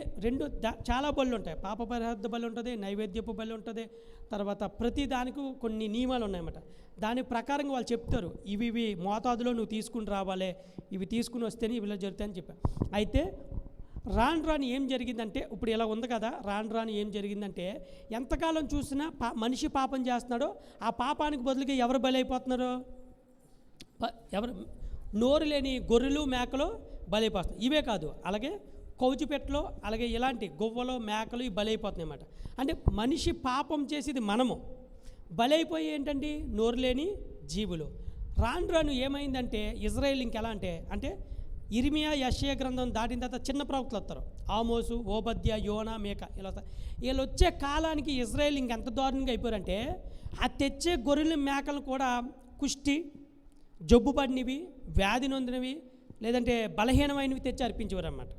చాలా బళ్ళు ఉంటాయి. పాప పరిహార బలి ఉంటుంది, నైవేద్యపు బలి ఉంటుంది. తర్వాత ప్రతి దానికి కొన్ని నియమాలు ఉన్నాయన్నమాట. దాని ప్రకారంగా వాళ్ళు చెప్తారు, ఇవి మోతాదులో నువ్వు తీసుకుని రావాలి, ఇవి తీసుకుని వస్తేనే ఇవిలా జరుగుతాయని చెప్పారు. అయితే రాను ఏం జరిగిందంటే, ఇప్పుడు ఇలా ఉంది కదా, రాను ఏం జరిగిందంటే ఎంతకాలం చూసినా మనిషి పాపం చేస్తున్నాడో ఆ పాపానికి బదులుగా ఎవరు బలైపోతున్నారో, ఎవరు నోరు లేని గొర్రెలు మేకలు బలైపోతున్నాయి. ఇవే కాదు, అలాగే కౌజుపెట్టలో అలాగే ఇలాంటి గువ్వలు మేకలు ఇవి బలైపోతున్నాయి అన్నమాట. అంటే మనిషి పాపం చేసేది మనము, బలైపోయి ఏంటండి నోరు లేని జీవులు. రాను ఏమైందంటే ఇజ్రాయేల్ ఇంకెలా అంటే ఇర్మియా యెషయా గ్రంథం దాటిన తర్వాత చిన్న ప్రవక్తలు వస్తారు. ఆమోసు, ఓబద్య, యోనా, మేక ఇలా వస్తారు. వీళ్ళు వచ్చే కాలానికి ఇజ్రాయేల్ ఇంకెంత దారుణంగా అయిపోయారంటే ఆ తెచ్చే గొర్రెల మేకలు కూడా కుష్టి, జబ్బు పడినవి, వ్యాధి నొందినవి, లేదంటే బలహీనమైనవి తెచ్చి అర్పించేవారు అన్నమాట.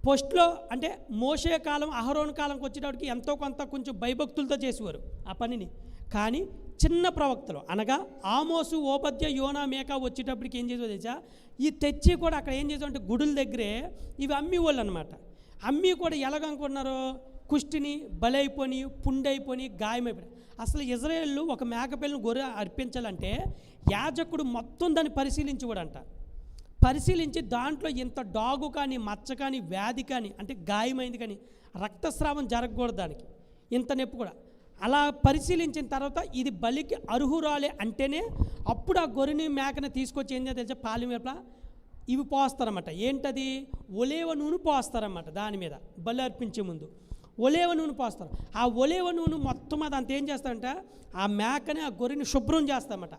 ఫస్ట్లో అంటే మోషే కాలం, అహరోను కాలంకి వచ్చేటప్పటికి ఎంతో కొంత కొంచెం భయభక్తులతో చేసేవారు ఆ పనిని. కానీ చిన్న ప్రవక్తలు అనగా ఆమోసు, ఓబద్య, యోనా, మేక వచ్చేటప్పటికి ఏం చేసేవారు తెలుసా, ఈ తెచ్చి కూడా అక్కడ ఏం చేసామంటే గుడుల దగ్గరే ఇవి అమ్మి వాళ్ళు అనమాట. అమ్మి కూడా ఎలాగనుకున్నారో కుష్టిని బలైపోని, పుండైపోని, గాయమైపోయి. అసలు ఇజ్రాయేల్ ఒక మేకపిల్లని గొర్రె అర్పించాలంటే యాజకుడు మొత్తం దాన్ని పరిశీలించేవాడంట. పరిశీలించి దాంట్లో ఇంత డాగు కానీ, మచ్చ కానీ, వ్యాధి కానీ, అంటే గాయమైంది కానీ, రక్తస్రావం జరగకూడదు దానికి, ఇంత నొప్పి కూడా. అలా పరిశీలించిన తర్వాత ఇది బలికి అర్హురాలే అంటేనే అప్పుడు ఆ గొర్రెని మేకని తీసుకొచ్చి ఏం చేయాలి తెలిసే, పాలెం వైపుల ఇవి పోస్తారన్నమాట. ఏంటది, ఒలేవ నూనె పోస్తారన్నమాట. దాని మీద బలి అర్పించే ముందు ఒలేవ నూనె పోస్తారు. ఆ ఒలేవ నూనె మొత్తం అదంతా ఏం చేస్తారంటే ఆ మేకని, ఆ గొర్రెని శుభ్రం చేస్తారన్నమాట.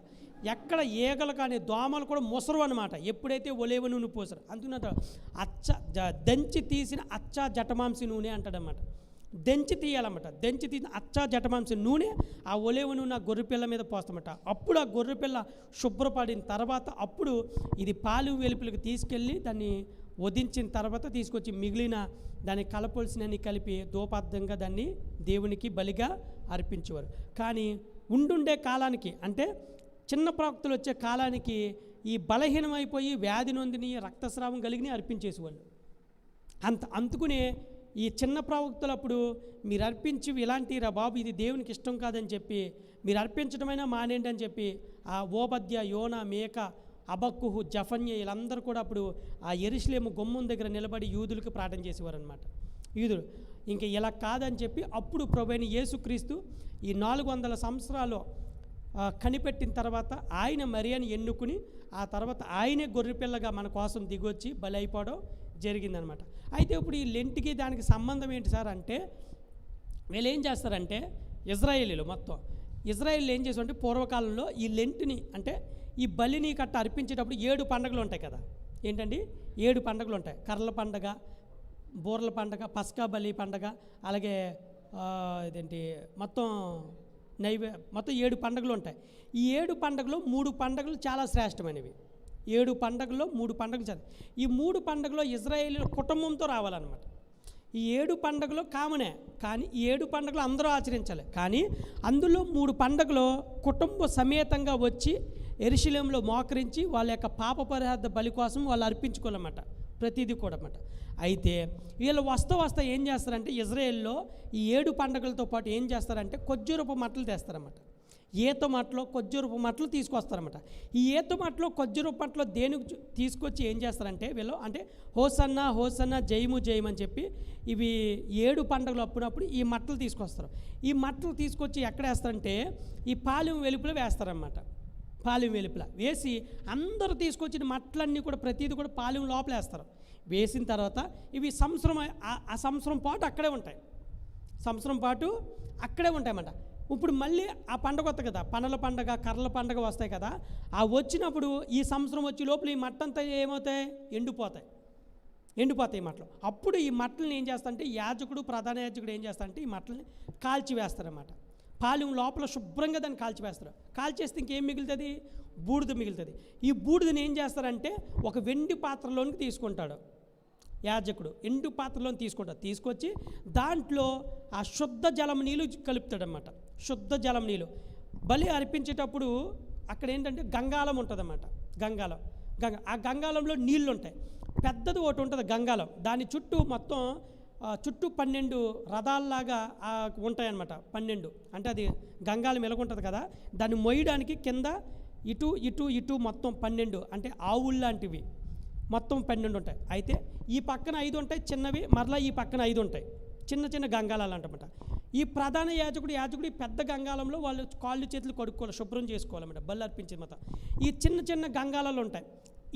ఎక్కడ ఈగలు కానీ దోమలు కూడా ముసరు అనమాట ఎప్పుడైతే ఒలేవ నూనె పోసారు. అందుకని దంచి తీసిన అచ్చ జటమాంసి నూనె అంటాడనమాట. దంచి తీయాలన్నమాట. దంచి తీసి అచ్చా జటమాంసం నూనె ఆ ఒలేవ నూనె ఆ గొర్రెపిల్ల మీద పోస్తామట. అప్పుడు ఆ గొర్రెపిల్ల శుభ్రపడిన తర్వాత అప్పుడు ఇది పాలు వెలుపులకు తీసుకెళ్ళి దాన్ని వధించిన తర్వాత తీసుకొచ్చి మిగిలిన దాన్ని కలపొలసినన్ని కలిపి ధూపార్థంగా దాన్ని దేవునికి బలిగా అర్పించేవారు. కానీ ఉండుండే కాలానికి అంటే చిన్న ప్రవక్తలు వచ్చే కాలానికి ఈ బలహీనమైపోయి వ్యాధి నొందిని రక్తస్రావం కలిగిని అర్పించేసేవాళ్ళు. అందుకునే ఈ చిన్న ప్రవక్తలప్పుడు మీరు అర్పించి ఇలాంటి రా బాబు ఇది దేవునికి ఇష్టం కాదని చెప్పి మీరు అర్పించడమైనా మానేండి అని చెప్పి ఆ ఓబద్య, యోనా, మేక, అబక్కుహు, జఫన్య వీళ్ళందరూ కూడా అప్పుడు ఆ యెరూషలేము గుమ్మం దగ్గర నిలబడి యూదులకు ప్రార్థన చేసేవారు అనమాట. యూదులు ఇంకా ఇలా కాదని చెప్పి అప్పుడు ప్రభువైన యేసుక్రీస్తు ఈ 400 సంవత్సరాలు కనిపెట్టిన తర్వాత ఆయన మరియని ఎన్నుకుని ఆ తర్వాత ఆయనే గొర్రెపిల్లగా మన కోసం దిగొచ్చి బలి అయిపోవడం జరిగిందనమాట. అయితే ఇప్పుడు ఈ లెంట్కి దానికి సంబంధం ఏంటి సార్ అంటే వీళ్ళు ఏం చేస్తారంటే ఇజ్రాయేలీలు మొత్తం ఇజ్రాయేల్ ఏం చేస్తారంటే పూర్వకాలంలో ఈ లెంట్ని అంటే ఈ బలిని కట్ట అర్పించేటప్పుడు 7 పండుగలు ఉంటాయి కదా. ఏంటండి 7 పండుగలు ఉంటాయి. కర్రల పండగ, బూరల పండగ, పస్కా బలి పండగ, అలాగే ఇదేంటి మొత్తం మొత్తం 7 పండుగలు ఉంటాయి. ఈ 7 పండుగలు 3 పండుగలు చాలా శ్రేష్టమైనవి. 7 పండుగల్లో 3 పండుగలు చాలా. ఈ 3 పండుగలో ఇజ్రాయేల్ కుటుంబంతో రావాలన్నమాట. ఈ 7 పండుగలు కామనే, కానీ ఈ 7 పండుగలు అందరూ ఆచరించాలి. కానీ అందులో 3 పండుగలు కుటుంబ సమేతంగా వచ్చి యెరూషలేములో మోకరించి వాళ్ళ యొక్క పాప పరిహార బలి కోసం వాళ్ళు అర్పించుకోవాలన్నమాట. ప్రతిదీ కూడా అన్నమాట. అయితే వీళ్ళు వస్తా ఏం చేస్తారంటే ఇజ్రాయేల్లో ఈ 7 పండుగలతో పాటు ఏం చేస్తారంటే ఖర్జూరపు మట్టలు తెస్తారన్నమాట. ఏతో మట్టలో ఖర్జూరపు మట్టలు తీసుకొస్తారన్నమాట. ఈ ఏతో మట్టలో ఖర్జూరపు మట్టలో దేనికి తీసుకొచ్చి ఏం చేస్తారంటే వీళ్ళు అంటే హోసన్నా హోసన్నా జయము జయము అని చెప్పి ఇవి 7 పండుగలు అప్పుడప్పుడు ఈ మట్టలు తీసుకొస్తారు. ఈ మట్టలు తీసుకొచ్చి ఎక్కడ వేస్తారంటే ఈ పాలెం వెలుపులో వేస్తారన్నమాట. పాలెం వెలుపుల వేసి అందరూ తీసుకొచ్చిన మట్టలన్నీ కూడా ప్రతిదీ కూడా పాలెం లోపల వేస్తారు. వేసిన తర్వాత ఇవి సంవత్సరం ఆ సంవత్సరం పాటు అక్కడే ఉంటాయి. సంవత్సరం పాటు అక్కడే ఉంటాయన్నమాట. ఇప్పుడు మళ్ళీ ఆ పండగ వస్తుంది కదా, పనల పండగ, కర్రల పండగ వస్తాయి కదా. ఆ వచ్చినప్పుడు ఈ సంవత్సరం వచ్చే లోపల ఈ మట్టంతా ఏమవుతాయి, ఎండిపోతాయి మట్టలు. అప్పుడు ఈ మట్టలను ఏం చేస్తారంటే యాజకుడు, ప్రధాన యాజకుడు ఏం చేస్తారంటే ఈ మట్టలని కాల్చి వేస్తారన్నమాట. పాలెం లోపల శుభ్రంగా దాన్ని కాల్చివేస్తారు. కాల్చేస్తే ఇంకేం మిగులుతుంది, బూడిద మిగులుతుంది. ఈ బూడిదని ఏం చేస్తారంటే ఒక వెండి పాత్రలోనికి తీసుకుంటాడు యాజకుడు. ఎండు పాత్రలోని తీసుకొచ్చి దాంట్లో ఆ శుద్ధ జలం నీళ్ళు కలుపుతాడనమాట. శుద్ధ జలం నీళ్ళు బలి అర్పించేటప్పుడు అక్కడ ఏంటంటే గంగాళం ఉంటుందన్నమాట. ఆ గంగాళంలో నీళ్ళు ఉంటాయి. పెద్దది ఒకటి ఉంటుంది గంగాళం. దాని చుట్టూ మొత్తం చుట్టూ 12 రథాల్లాగా ఉంటాయన్నమాట. 12 అంటే అది గంగాళం ఎలాగుంటుంది కదా, దాన్ని మొయ్యడానికి కింద ఇటు మొత్తం 12 అంటే ఆవుల్లాంటివి మొత్తం 12 ఉంటాయి. అయితే ఈ పక్కన 5 ఉంటాయి చిన్నవి, మరలా ఈ పక్కన 5 ఉంటాయి చిన్న గంగాళాలు అంటమాట. ఈ ప్రధాన యాజకుడు ఈ పెద్ద గంగాళంలో వాళ్ళు కాళ్ళు చేతులు కడుక్కోవాలి, శుభ్రం చేసుకోవాలన్నమాట బలి అర్పించే మొత్తం. ఈ చిన్న గంగాళాలు ఉంటాయి,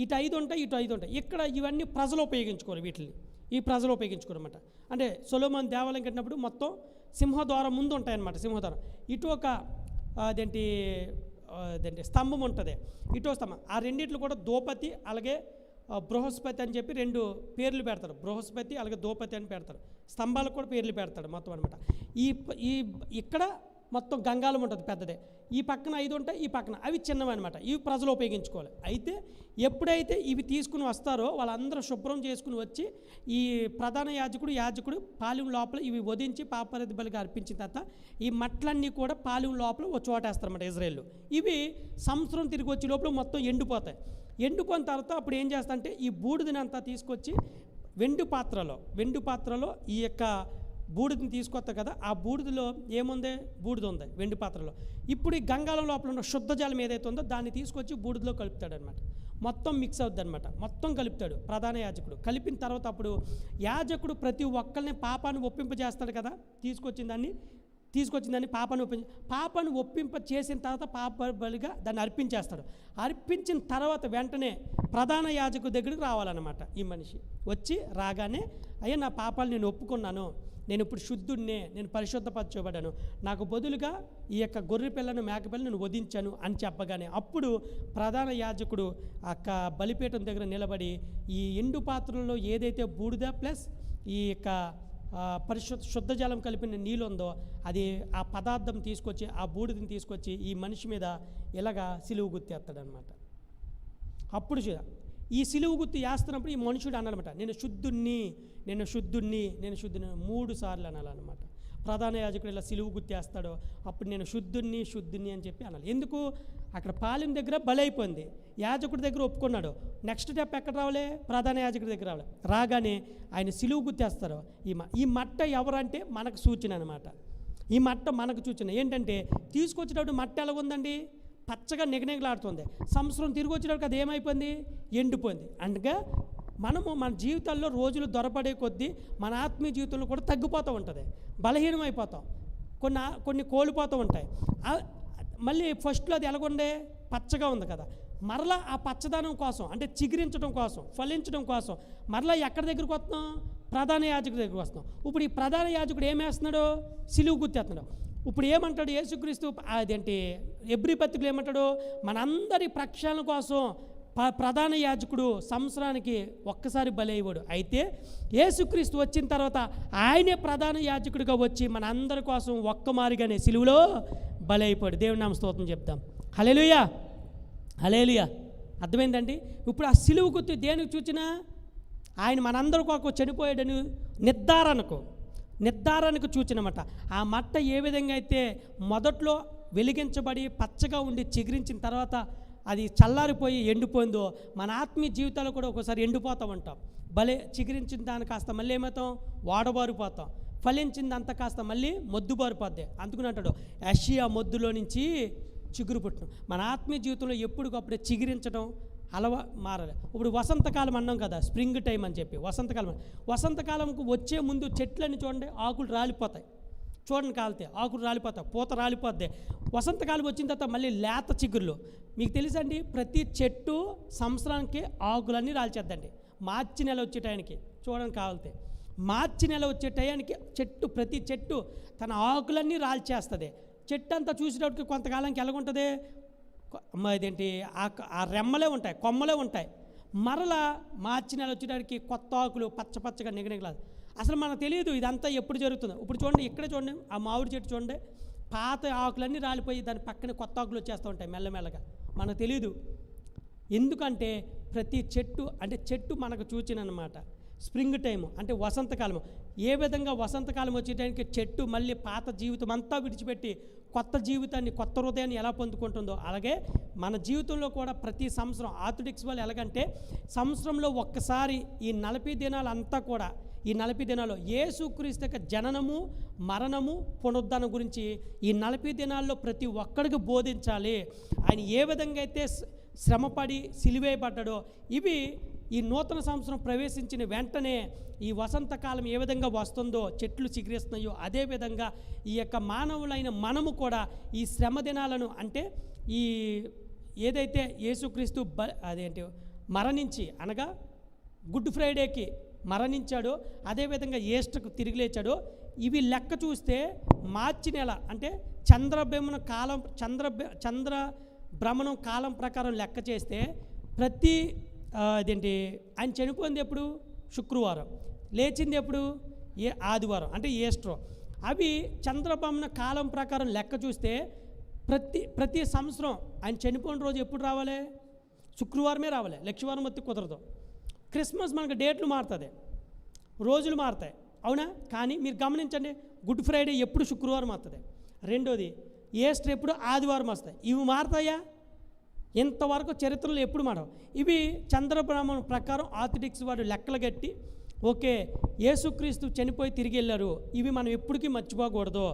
ఇటు 5 ఉంటాయి, ఇటు 5 ఉంటాయి. ఇక్కడ ఇవన్నీ ప్రజలు ఉపయోగించుకోవాలి. వీటిని ఈ ప్రజలు ఉపయోగించుకోరన్నమాట. అంటే సొలొమోను దేవాలయం కట్టినప్పుడు మొత్తం సింహద్వారం ముందు ఉంటాయన్నమాట. సింహద్వారం ఇటు ఒక అదేంటి స్తంభం ఉంటుంది, ఇటు స్తంభం. ఆ రెండిట్లు కూడా దోపతి అలాగే బృహస్పతి అని చెప్పి 2 పేర్లు పెడతారు. బృహస్పతి అలాగే దోపతి అని పెడతారు. స్తంభాలకు కూడా పేర్లు పెడతాడు మొత్తం అనమాట. ఇక్కడ మొత్తం గంగాళం ఉంటుంది పెద్దదే. ఈ పక్కన 5 ఉంటాయి, ఈ పక్కన అవి చిన్నవి అనమాట. ఇవి ప్రజలు ఉపయోగించుకోవాలి. అయితే ఎప్పుడైతే ఇవి తీసుకుని వస్తారో వాళ్ళందరూ శుభ్రం చేసుకుని వచ్చి ఈ ప్రధాన యాజకుడు పాలెం లోపల ఇవి వధించి పాపరిహార బలిగా అర్పించిన తర్వాత ఈ మట్లన్నీ కూడా పాలెం లోపల ఒక చోటేస్తారన్నమాట ఇజ్రాయేల్లో. ఇవి సంవత్సరం తిరిగి వచ్చే లోపల మొత్తం ఎండిపోతాయి. ఎండిపోయిన తర్వాత అప్పుడు ఏం చేస్తారంటే ఈ బూడిదనంతా తీసుకొచ్చి వెండి పాత్రలో ఈ యొక్క బూడిదని తీసుకొస్తా కదా, ఆ బూడిదలో ఏముంది, బూడిద ఉంది వెండి పాత్రలో. ఇప్పుడు ఈ గంగాళం లోపల ఉన్న శుద్ధ జలం ఏదైతే ఉందో దాన్ని తీసుకొచ్చి బూడిదలో కలుపుతాడనమాట. మొత్తం మిక్స్ అవుద్ది అనమాట. మొత్తం కలుపుతాడు ప్రధాన యాజకుడు. కలిపిన తర్వాత అప్పుడు యాజకుడు ప్రతి ఒక్కరిని పాపాన్ని ఒప్పింపజేస్తాడు కదా, తీసుకొచ్చిన దాన్ని పాపాన్ని ఒప్పింప చేసిన తర్వాత పాప బలిగా దాన్ని అర్పించేస్తాడు. అర్పించిన తర్వాత వెంటనే ప్రధాన యాజకుడి దగ్గరికి రావాలన్నమాట. ఈ మనిషి వచ్చి రాగానే అయ్యా నా పాపాలు నేను ఒప్పుకున్నాను, నేను ఇప్పుడు శుద్ధుడినే, నేను పరిశుద్ధపరచబడ్డాను, నాకు బదులుగా ఈ యొక్క గొర్రె పిల్లను మేకపిల్లను నేను వధించాను అని చెప్పగానే అప్పుడు ప్రధాన యాజకుడు ఆ బలిపీఠం దగ్గర నిలబడి ఈ ఎండు పాత్రలో ఏదైతే బూడిద ప్లస్ ఈ యొక్క శుద్ధ జలం కలిపిన నీళ్ళు ఉందో అది ఆ పదార్థం తీసుకొచ్చి ఆ బూడిదని తీసుకొచ్చి ఈ మనిషి మీద ఇలాగా సిలువు గుర్తేస్తాడనమాట. అప్పుడు ఈ సిలువు గుర్తు వేస్తున్నప్పుడు ఈ మనుషుడు అన్నాడనమాట, నేను శుద్ధుణ్ణి 3 సార్లు అనాలన్నమాట. ప్రధాన యాజకుడు ఇలా సిలువు గుర్తేస్తాడో అప్పుడు నేను శుద్ధుణ్ణి అని చెప్పి అనాలి. ఎందుకు? అక్కడ పాలెం దగ్గర బలైపోయింది, యాజకుడి దగ్గర ఒప్పుకున్నాడు. నెక్స్ట్ స్టెప్ ఎక్కడ రావాలి? ప్రధాన యాజకుడి దగ్గర రావాలి. రాగానే ఆయన సిలువు గుర్తేస్తారు. ఈ మట్ట ఎవరంటే మనకు సూచన అనమాట. ఈ మట్ట మనకు సూచన ఏంటంటే, తీసుకొచ్చేటప్పుడు మట్ట ఎలాగుందండి? పచ్చగా నిగనిగలాడుతుంది. సంవత్సరం తిరిగి వచ్చేటప్పుడు అది ఏమైపోయింది? ఎండిపోయింది. అందుకే మనము మన జీవితాల్లో రోజులు దొరపడే కొద్దీ మన ఆత్మీయ జీవితంలో కూడా తగ్గిపోతూ ఉంటుంది, బలహీనమైపోతాం, కొన్ని కోల్పోతూ ఉంటాయి. మళ్ళీ ఫస్ట్లో అది ఎలాగుండే? పచ్చగా ఉంది కదా, మరలా ఆ పచ్చదనం కోసం అంటే చిగురించడం కోసం, ఫలించడం కోసం మరలా ఎక్కడి దగ్గరికి వస్తున్నాం? ప్రధాన యాజకుడి దగ్గరికి వస్తున్నాం. ఇప్పుడు ఈ ప్రధాన యాజకుడు ఏమేస్తున్నాడు? సిలువు గుర్తేస్తున్నాడు. ఇప్పుడు ఏమంటాడు యేసుక్రీస్తు? అదేంటి ఎబ్రీ పత్రికలు ఏమంటాడు? మనందరి ప్రక్షాళన కోసం ప్రధాన యాజకుడు సంవత్సరానికి ఒక్కసారి బలి అయ్యేవాడు. అయితే యేసుక్రీస్తు వచ్చిన తర్వాత ఆయనే ప్రధాన యాజకుడిగా వచ్చి మన అందరి కోసం ఒక్కమారిగానే సిలువలో బలి అయిపోయాడు. దేవుని నామ స్తోత్రం చెప్తాం. హల్లెలూయా, హల్లెలూయా. అర్థమైందండి? ఇప్పుడు ఆ సిలువు గుర్తు దేనికి సూచన? ఆయన మనందరి కొరకు చనిపోయాడని నిర్ధారణకు సూచనమాట. ఆ మట్ట ఏ విధంగా అయితే మొదట్లో వెలిగించబడి పచ్చగా ఉండి చిగురించిన తర్వాత అది చల్లారిపోయి ఎండిపోయిందో, మన ఆత్మీయ జీవితాలు కూడా ఒకసారి ఎండిపోతూ ఉంటాం. చిగురించిన దాన్ని కాస్త మళ్ళీ ఏమవుతాం? వాడబారిపోతాం. ఫలించిందంతా కాస్త మళ్ళీ మొద్దుబారిపోద్ది. అందుకని అంటాడు, యెషయా మొద్దులో నుంచి చిగురు పుట్టడం. మన ఆత్మీయ జీవితంలో ఎప్పటికప్పుడే చిగురించడం మారాలి. ఇప్పుడు వసంతకాలం అన్నాం కదా, స్ప్రింగ్ టైం అని చెప్పి. వసంతకాలంకు వచ్చే ముందు చెట్లన్నీ చూడండి, ఆకులు రాలిపోతాయి. చూడండి, కాలితే ఆకులు రాలిపోతాయి, పూత రాలిపోద్ది. వసంతకాలం వచ్చిన తర్వాత మళ్ళీ లేత చిగుర్లు. మీకు తెలుసండి, ప్రతి చెట్టు సంవత్సరానికి ఆకులన్నీ రాల్చేద్దండి. మార్చి నెల వచ్చే టయానికి చూడండి, కాలితే మార్చి నెల వచ్చే టయానికి ప్రతి చెట్టు తన ఆకులన్నీ రాల్చేస్తుంది. చెట్టు అంతా చూసేటప్పటికి కొంతకాలానికి ఎలాగుంటుంది? ఇదేంటి ఆ రెమ్మలే ఉంటాయి, కొమ్మలే ఉంటాయి. మరలా మార్చి నెల వచ్చేటానికి కొత్త ఆకులు పచ్చగా నిగనిగలాదు. అసలు మనకు తెలియదు ఇదంతా ఎప్పుడు జరుగుతుందో. ఇప్పుడు చూడండి, ఇక్కడే చూడండి, ఆ మామిడి చెట్టు చూడండి, పాత ఆకులన్నీ రాలిపోయి దాని పక్కన కొత్త ఆకులు వచ్చేస్తూ ఉంటాయి మెల్లమెల్లగా. మనకు తెలియదు. ఎందుకంటే ప్రతి చెట్టు మనకు సూచన అన్నమాట. స్ప్రింగ్ టైము అంటే వసంతకాలము. ఏ విధంగా వసంతకాలం వచ్చేటానికి చెట్టు మళ్ళీ పాత జీవితం అంతా విడిచిపెట్టి కొత్త జీవితాన్ని, కొత్త హృదయాన్ని ఎలా పొందుకుంటుందో, అలాగే మన జీవితంలో కూడా ప్రతి సంవత్సరం ఆర్థోడాక్స్ వాళ్ళు ఎలాగంటే సంవత్సరంలో ఒక్కసారి ఈ 40 దినాలు అంతా కూడా, ఈ 40 దినాల్లో యేసుక్రీస్తు యొక్క జననము, మరణము, పునరుద్ధానం గురించి ఈ 40 దినాల్లో ప్రతి ఒక్కడికి బోధించాలి. ఆయన ఏ విధంగా అయితే శ్రమపడి సిలువేయబడ్డాడో, ఇవి ఈ నూతన సంవత్సరం ప్రవేశించిన వెంటనే ఈ వసంతకాలం ఏ విధంగా వస్తుందో, చెట్లు చిగురిస్తున్నాయో, అదేవిధంగా ఈ యొక్క మానవులైన మనము కూడా ఈ శ్రమ దినాలను, అంటే ఈ ఏదైతే యేసుక్రీస్తు మరణించి అనగా గుడ్ ఫ్రైడేకి మరణించాడో, అదేవిధంగా ఈస్టర్కు తిరిగి లేచాడో, ఇవి లెక్క చూస్తే మార్చి నెల అంటే చంద్రభ్రమణం కాలం ప్రకారం లెక్క చేస్తే ప్రతి ఆయన చనిపోయింది ఎప్పుడు? శుక్రవారం. లేచింది ఎప్పుడు? ఆదివారం, అంటే ఈస్టర్. అవి చంద్రభ్రమణ కాలం ప్రకారం లెక్క చూస్తే ప్రతి సంవత్సరం ఆయన చనిపోయిన రోజు ఎప్పుడు రావాలి? శుక్రవారమే రావాలి. లక్షవారం మొత్తం కుదరదు. క్రిస్మస్ మనకు డేట్లు మారుతుంది, రోజులు మారుతాయి, అవునా? కానీ మీరు గమనించండి, గుడ్ ఫ్రైడే ఎప్పుడు శుక్రవారం వస్తుంది. రెండోది ఈస్టర్ ఎప్పుడు? ఆదివారం వస్తాయి. ఇవి మారుతాయా? ఇంతవరకు చరిత్రలో ఎప్పుడు మారవు. ఇవి చంద్రభ్రమణం ప్రకారం ఆర్థోడాక్స్ వాడు లెక్కలు కట్టి, ఓకే యేసుక్రీస్తు చనిపోయి తిరిగి వెళ్ళారు, ఇవి మనం ఎప్పటికీ మర్చిపోకూడదు.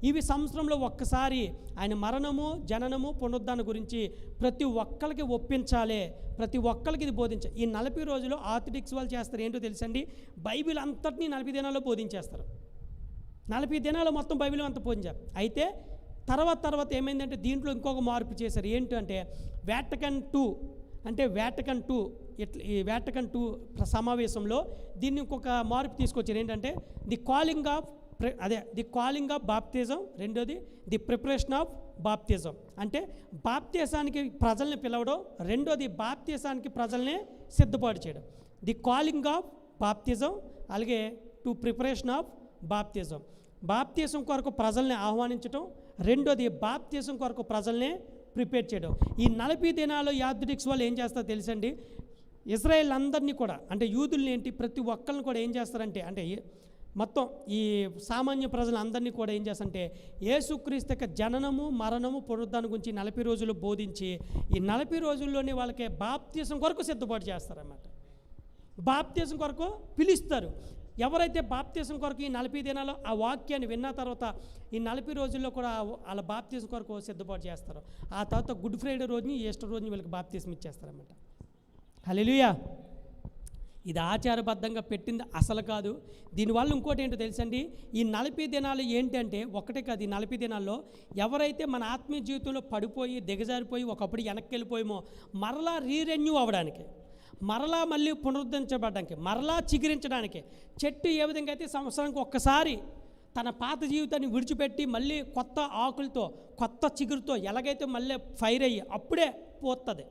ఇవి సంవత్సరంలో ఒక్కసారి ఆయన మరణము, జననము, పునరుద్ధానం గురించి ప్రతి ఒక్కరికి ఒప్పించాలి, ప్రతి ఒక్కరికి ఇది బోధించాలి. ఈ 40 రోజులు ఆర్థోడాక్స్ వాళ్ళు చేస్తారు ఏంటో తెలుసండి, బైబిల్ అంతటినీ 40 దినాల్లో బోధించేస్తారు. 40 దినాలు మొత్తం బైబిల్ అంతా బోధించారు. అయితే తర్వాత ఏమైందంటే దీంట్లో ఇంకొక మార్పు చేశారు. ఏంటంటే వాటికన్ II సమావేశంలో దీన్ని ఇంకొక మార్పు తీసుకొచ్చారు. ఏంటంటే ది కాలింగ్ ఆఫ్ బాప్తిజం, రెండోది ది ప్రిపరేషన్ ఆఫ్ బాప్తిజం. అంటే బాప్తిజానికి ప్రజల్ని పిలవడం, రెండోది బాప్తిజానికి ప్రజల్ని సిద్ధపాటు చేయడం. ది కాలింగ్ ఆఫ్ బాప్తిజం, అలాగే టు ప్రిపరేషన్ ఆఫ్ బాప్తిజం కొరకు ప్రజల్ని ఆహ్వానించడం, రెండోది బాప్తిజం కొరకు ప్రజల్ని ప్రిపేర్ చేయడం. ఈ 40 దినాలు యాత్రిక్స్ వాళ్ళు ఏం చేస్తారో తెలుసండి, ఇజ్రాయేల్ అందరినీ కూడా, అంటే యూదుల్ని ఏంటి ప్రతి ఒక్కరిని కూడా ఏం చేస్తారంటే, అంటే మొత్తం ఈ సామాన్య ప్రజలందరినీ కూడా ఏం చేస్తారంటే యేసుక్రీస్తు యొక్క జననము, మరణము, పునరుద్ధానం గురించి 40 రోజులు బోధించి ఈ 40 రోజుల్లోనే వాళ్ళకి బాప్తిజం కొరకు సిద్ధపాటు చేస్తారన్నమాట. బాప్తిజం కొరకు పిలుస్తారు. ఎవరైతే బాప్తిజం కొరకు ఈ 40 దినాలు ఆ వాక్యాన్ని విన్న తర్వాత ఈ 40 రోజుల్లో కూడా వాళ్ళ బాప్తిజం కొరకు సిద్ధపాటు చేస్తారు. ఆ తర్వాత గుడ్ ఫ్రైడే రోజుని, ఈస్టర్ రోజుని వీళ్ళకి బాప్తిజం ఇచ్చేస్తారన్నమాట. హల్లెలూయా. ఇది ఆచారబద్ధంగా పెట్టింది అసలు కాదు. దీనివల్ల ఇంకోటి ఏంటో తెలుసండి, ఈ 40 దినాలు ఏంటంటే ఒకటే కాదు, ఈ 40 దినాల్లో ఎవరైతే మన ఆత్మీయ జీవితంలో పడిపోయి దిగజారిపోయి ఒకప్పుడు వెనక్కి వెళ్ళిపోయామో మరలా రీరెన్యూ అవ్వడానికి, మరలా మళ్ళీ పునరుద్ధరించబడడానికి, మరలా చిగురించడానికి, చెట్టు ఏ విధంగా అయితే సంవత్సరానికి ఒక్కసారి తన పాత జీవితాన్ని విడిచిపెట్టి మళ్ళీ కొత్త ఆకులతో కొత్త చిగురుతో ఎలాగైతే మళ్ళీ ఫైర్ అయ్యి అప్పుడే పోతుంది,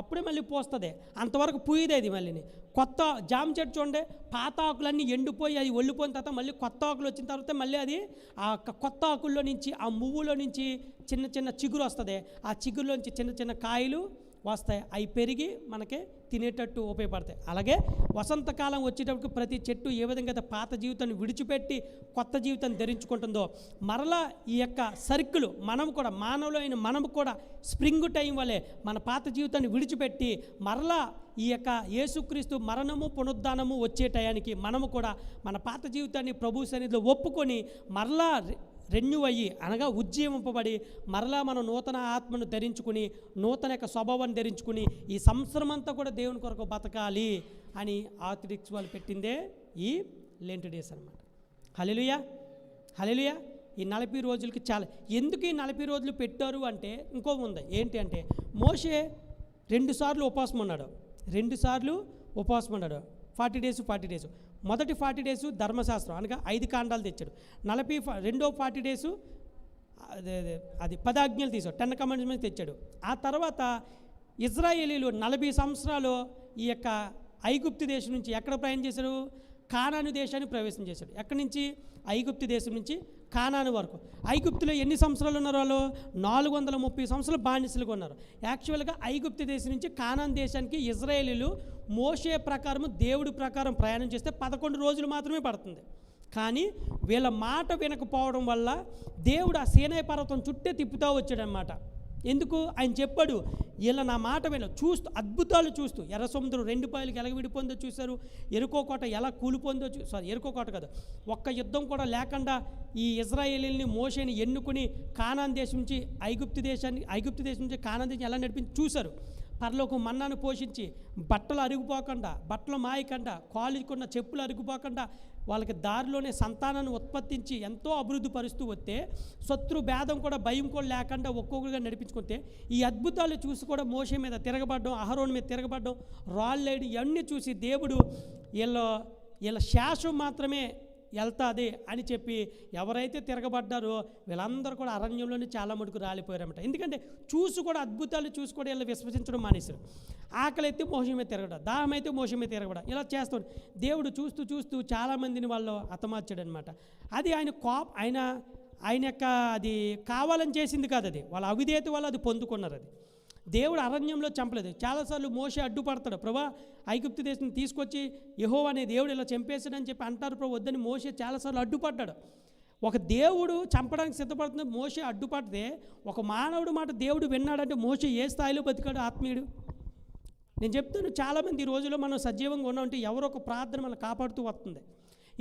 అప్పుడే మళ్ళీ పోస్తుంది, అంతవరకు పూయదేది. మళ్ళీ కొత్త జామ చెట్టు చూడండి, పాత ఆకులన్నీ ఎండిపోయి అది ఒళ్ళిపోయిన తర్వాత మళ్ళీ కొత్త ఆకులు వచ్చిన తర్వాత మళ్ళీ అది ఆ కొత్త ఆకుల్లో నుంచి, ఆ మువ్వులో నుంచి చిన్న చిన్న చిగురు వస్తుంది, ఆ చిగురులోంచి చిన్న చిన్న కాయలు వస్తాయి, అవి పెరిగి మనకి తినేటట్టు ఉపయోగపడతాయి. అలాగే వసంతకాలం వచ్చేటప్పుడు ప్రతి చెట్టు ఏ విధంగా అయితే పాత జీవితాన్ని విడిచిపెట్టి కొత్త జీవితాన్ని ధరించుకుంటుందో మరలా ఈ యొక్క సర్కిల్ మనం కూడా, మానవులైన మనం కూడా స్ప్రింగ్ టైం వలె మన పాత జీవితాన్ని విడిచిపెట్టి మరలా ఈ యొక్క యేసుక్రీస్తు మరణము పునరుద్ధానము వచ్చే టయానికి మనము కూడా మన పాత జీవితాన్ని ప్రభు సన్నిధిలో ఒప్పుకొని మరలా రెన్యూ అయ్యి, అనగా ఉజ్జీవింపబడి మరలా మనం నూతన ఆత్మను ధరించుకుని నూతన యొక్క స్వభావాన్ని ధరించుకుని ఈ సంవత్సరం అంతా కూడా దేవుని కొరకు బతకాలి అని ఆర్థడాక్స్ వాళ్ళు పెట్టిందే ఈ లెంట్ డేస్ అనమాట. హల్లెలూయా. హల్లెలూయా. ఈ 40 రోజులకి చాలా, ఎందుకు ఈ 40 రోజులు పెట్టారు అంటే ఇంకో ఉంది. ఏంటి అంటే మోషే 2 సార్లు ఉపవాసం ఉన్నాడు, 2 సార్లు ఉపవాసం ఉన్నాడు. 40 days. మొదటి 40 days ధర్మశాస్త్రం అనగా 5 కాండాలు తెచ్చాడు. రెండో 40 days అది 10 ఆజ్ఞలు తీసాడు, 10 కమాండ్మెంట్స్ తెచ్చాడు. ఆ తర్వాత ఇజ్రాయేలీలు 40 సంవత్సరాలు ఈ యొక్క ఐగుప్తు దేశం నుంచి ఎక్కడ ప్రయాణం చేశారు, కానాను దేశాన్ని ప్రవేశం చేశాడు. ఎక్కడి నుంచి, ఐగుప్తు దేశం నుంచి కానాను వరకు. ఐగుప్తులో ఎన్ని సంవత్సరాలు ఉన్నారు వాళ్ళు, 430 సంవత్సరాలు బానిసలుగా ఉన్నారు. యాక్చువల్గా ఐగుప్తు దేశం నుంచి కానాను దేశానికి ఇజ్రాయేలీలు మోషే ప్రకారం, దేవుడి ప్రకారం ప్రయాణం చేస్తే 11 రోజులు మాత్రమే పడుతుంది. కానీ వీళ్ళ మాట వినకపోవడం వల్ల దేవుడు ఆ సీనాయి పర్వతం చుట్టే తిప్పుతూ వచ్చాడనమాట. ఎందుకు, ఆయన చెప్పాడు, ఇలా నా మాట విన చూస్తూ అద్భుతాలు చూస్తూ ఎర్ర సముద్రం 2 పాయలకి ఎలా విడిపోందో చూశారు, ఎరుకో కోట ఎలా కూలిపోందో ఎరుకో కోట కాదు, ఒక్క యుద్ధం కూడా లేకుండా ఈ ఇజ్రాయేలీని మోషేని ఎన్నుకుని కానాన్ దేశం నుంచి ఐగుప్తు దేశం నుంచి కానాన్ దేశం ఎలా నడిపించి చూశారు. పరలోకం మన్నాను పోషించి బట్టలు అరిగిపోకుండా, బట్టలు మాయకుండా, కాలుకున్న చెప్పులు అరిగిపోకుండా వాళ్ళకి దారిలోనే సంతానాన్ని ఉత్పత్తించి ఎంతో అభివృద్ధి పరుస్తూ వస్తే, శత్రు భేదం కూడా భయం కూడా లేకుండా ఒక్కొక్కరుగా నడిపించుకుంటే ఈ అద్భుతాలు చూసి కూడా మోషే మీద తిరగబడడం, అహరోను మీద తిరగబడడం, రాళ్ళేడి ఇవన్నీ చూసి దేవుడు వీళ్ళ శాశ్వం మాత్రమే వెళ్తుంది అని చెప్పి ఎవరైతే తిరగబడ్డారో వీళ్ళందరూ కూడా అరణ్యంలోనే చాలా మటుకు రాలిపోయారన్నమాట. ఎందుకంటే చూసి కూడా అద్భుతాలు చూసి కూడా వీళ్ళు విశ్వసించడం మానేశారు. ఆకలి అయితే మోషే మీద తిరగడం, దాహం అయితే మోషే మీద తిరగడం, ఇలా చేస్తాడు. దేవుడు చూస్తూ చూస్తూ చాలామందిని వాళ్ళు హతమార్చాడు అనమాట. అది ఆయన యొక్క అది కావాలని చేసింది కాదు, అది వాళ్ళ అవిధేయత వల్ల అది పొందుకున్నారు. అది దేవుడు అరణ్యంలో చంపలేదు. చాలాసార్లు మోషే అడ్డుపడతాడు, ప్రభా ఐగుప్తు దేశం తీసుకొచ్చి యెహోవా అనే దేవుడు ఇలా చంపేశాడని చెప్పి అంటారు, ప్రభు వద్దని మోషే చాలాసార్లు అడ్డుపడ్డాడు. ఒక దేవుడు చంపడానికి సిద్ధపడుతున్న మోషే అడ్డుపడితే ఒక మానవుడు మాట దేవుడు విన్నాడంటే మోషే ఏ స్థాయిలో బతికాడు ఆత్మీయుడు. నేను చెప్తాను, చాలామంది ఈ రోజులో మనం సజీవంగా ఉన్నామంటే ఎవరో ఒక ప్రార్థన మనం కాపాడుతూ వస్తుంది.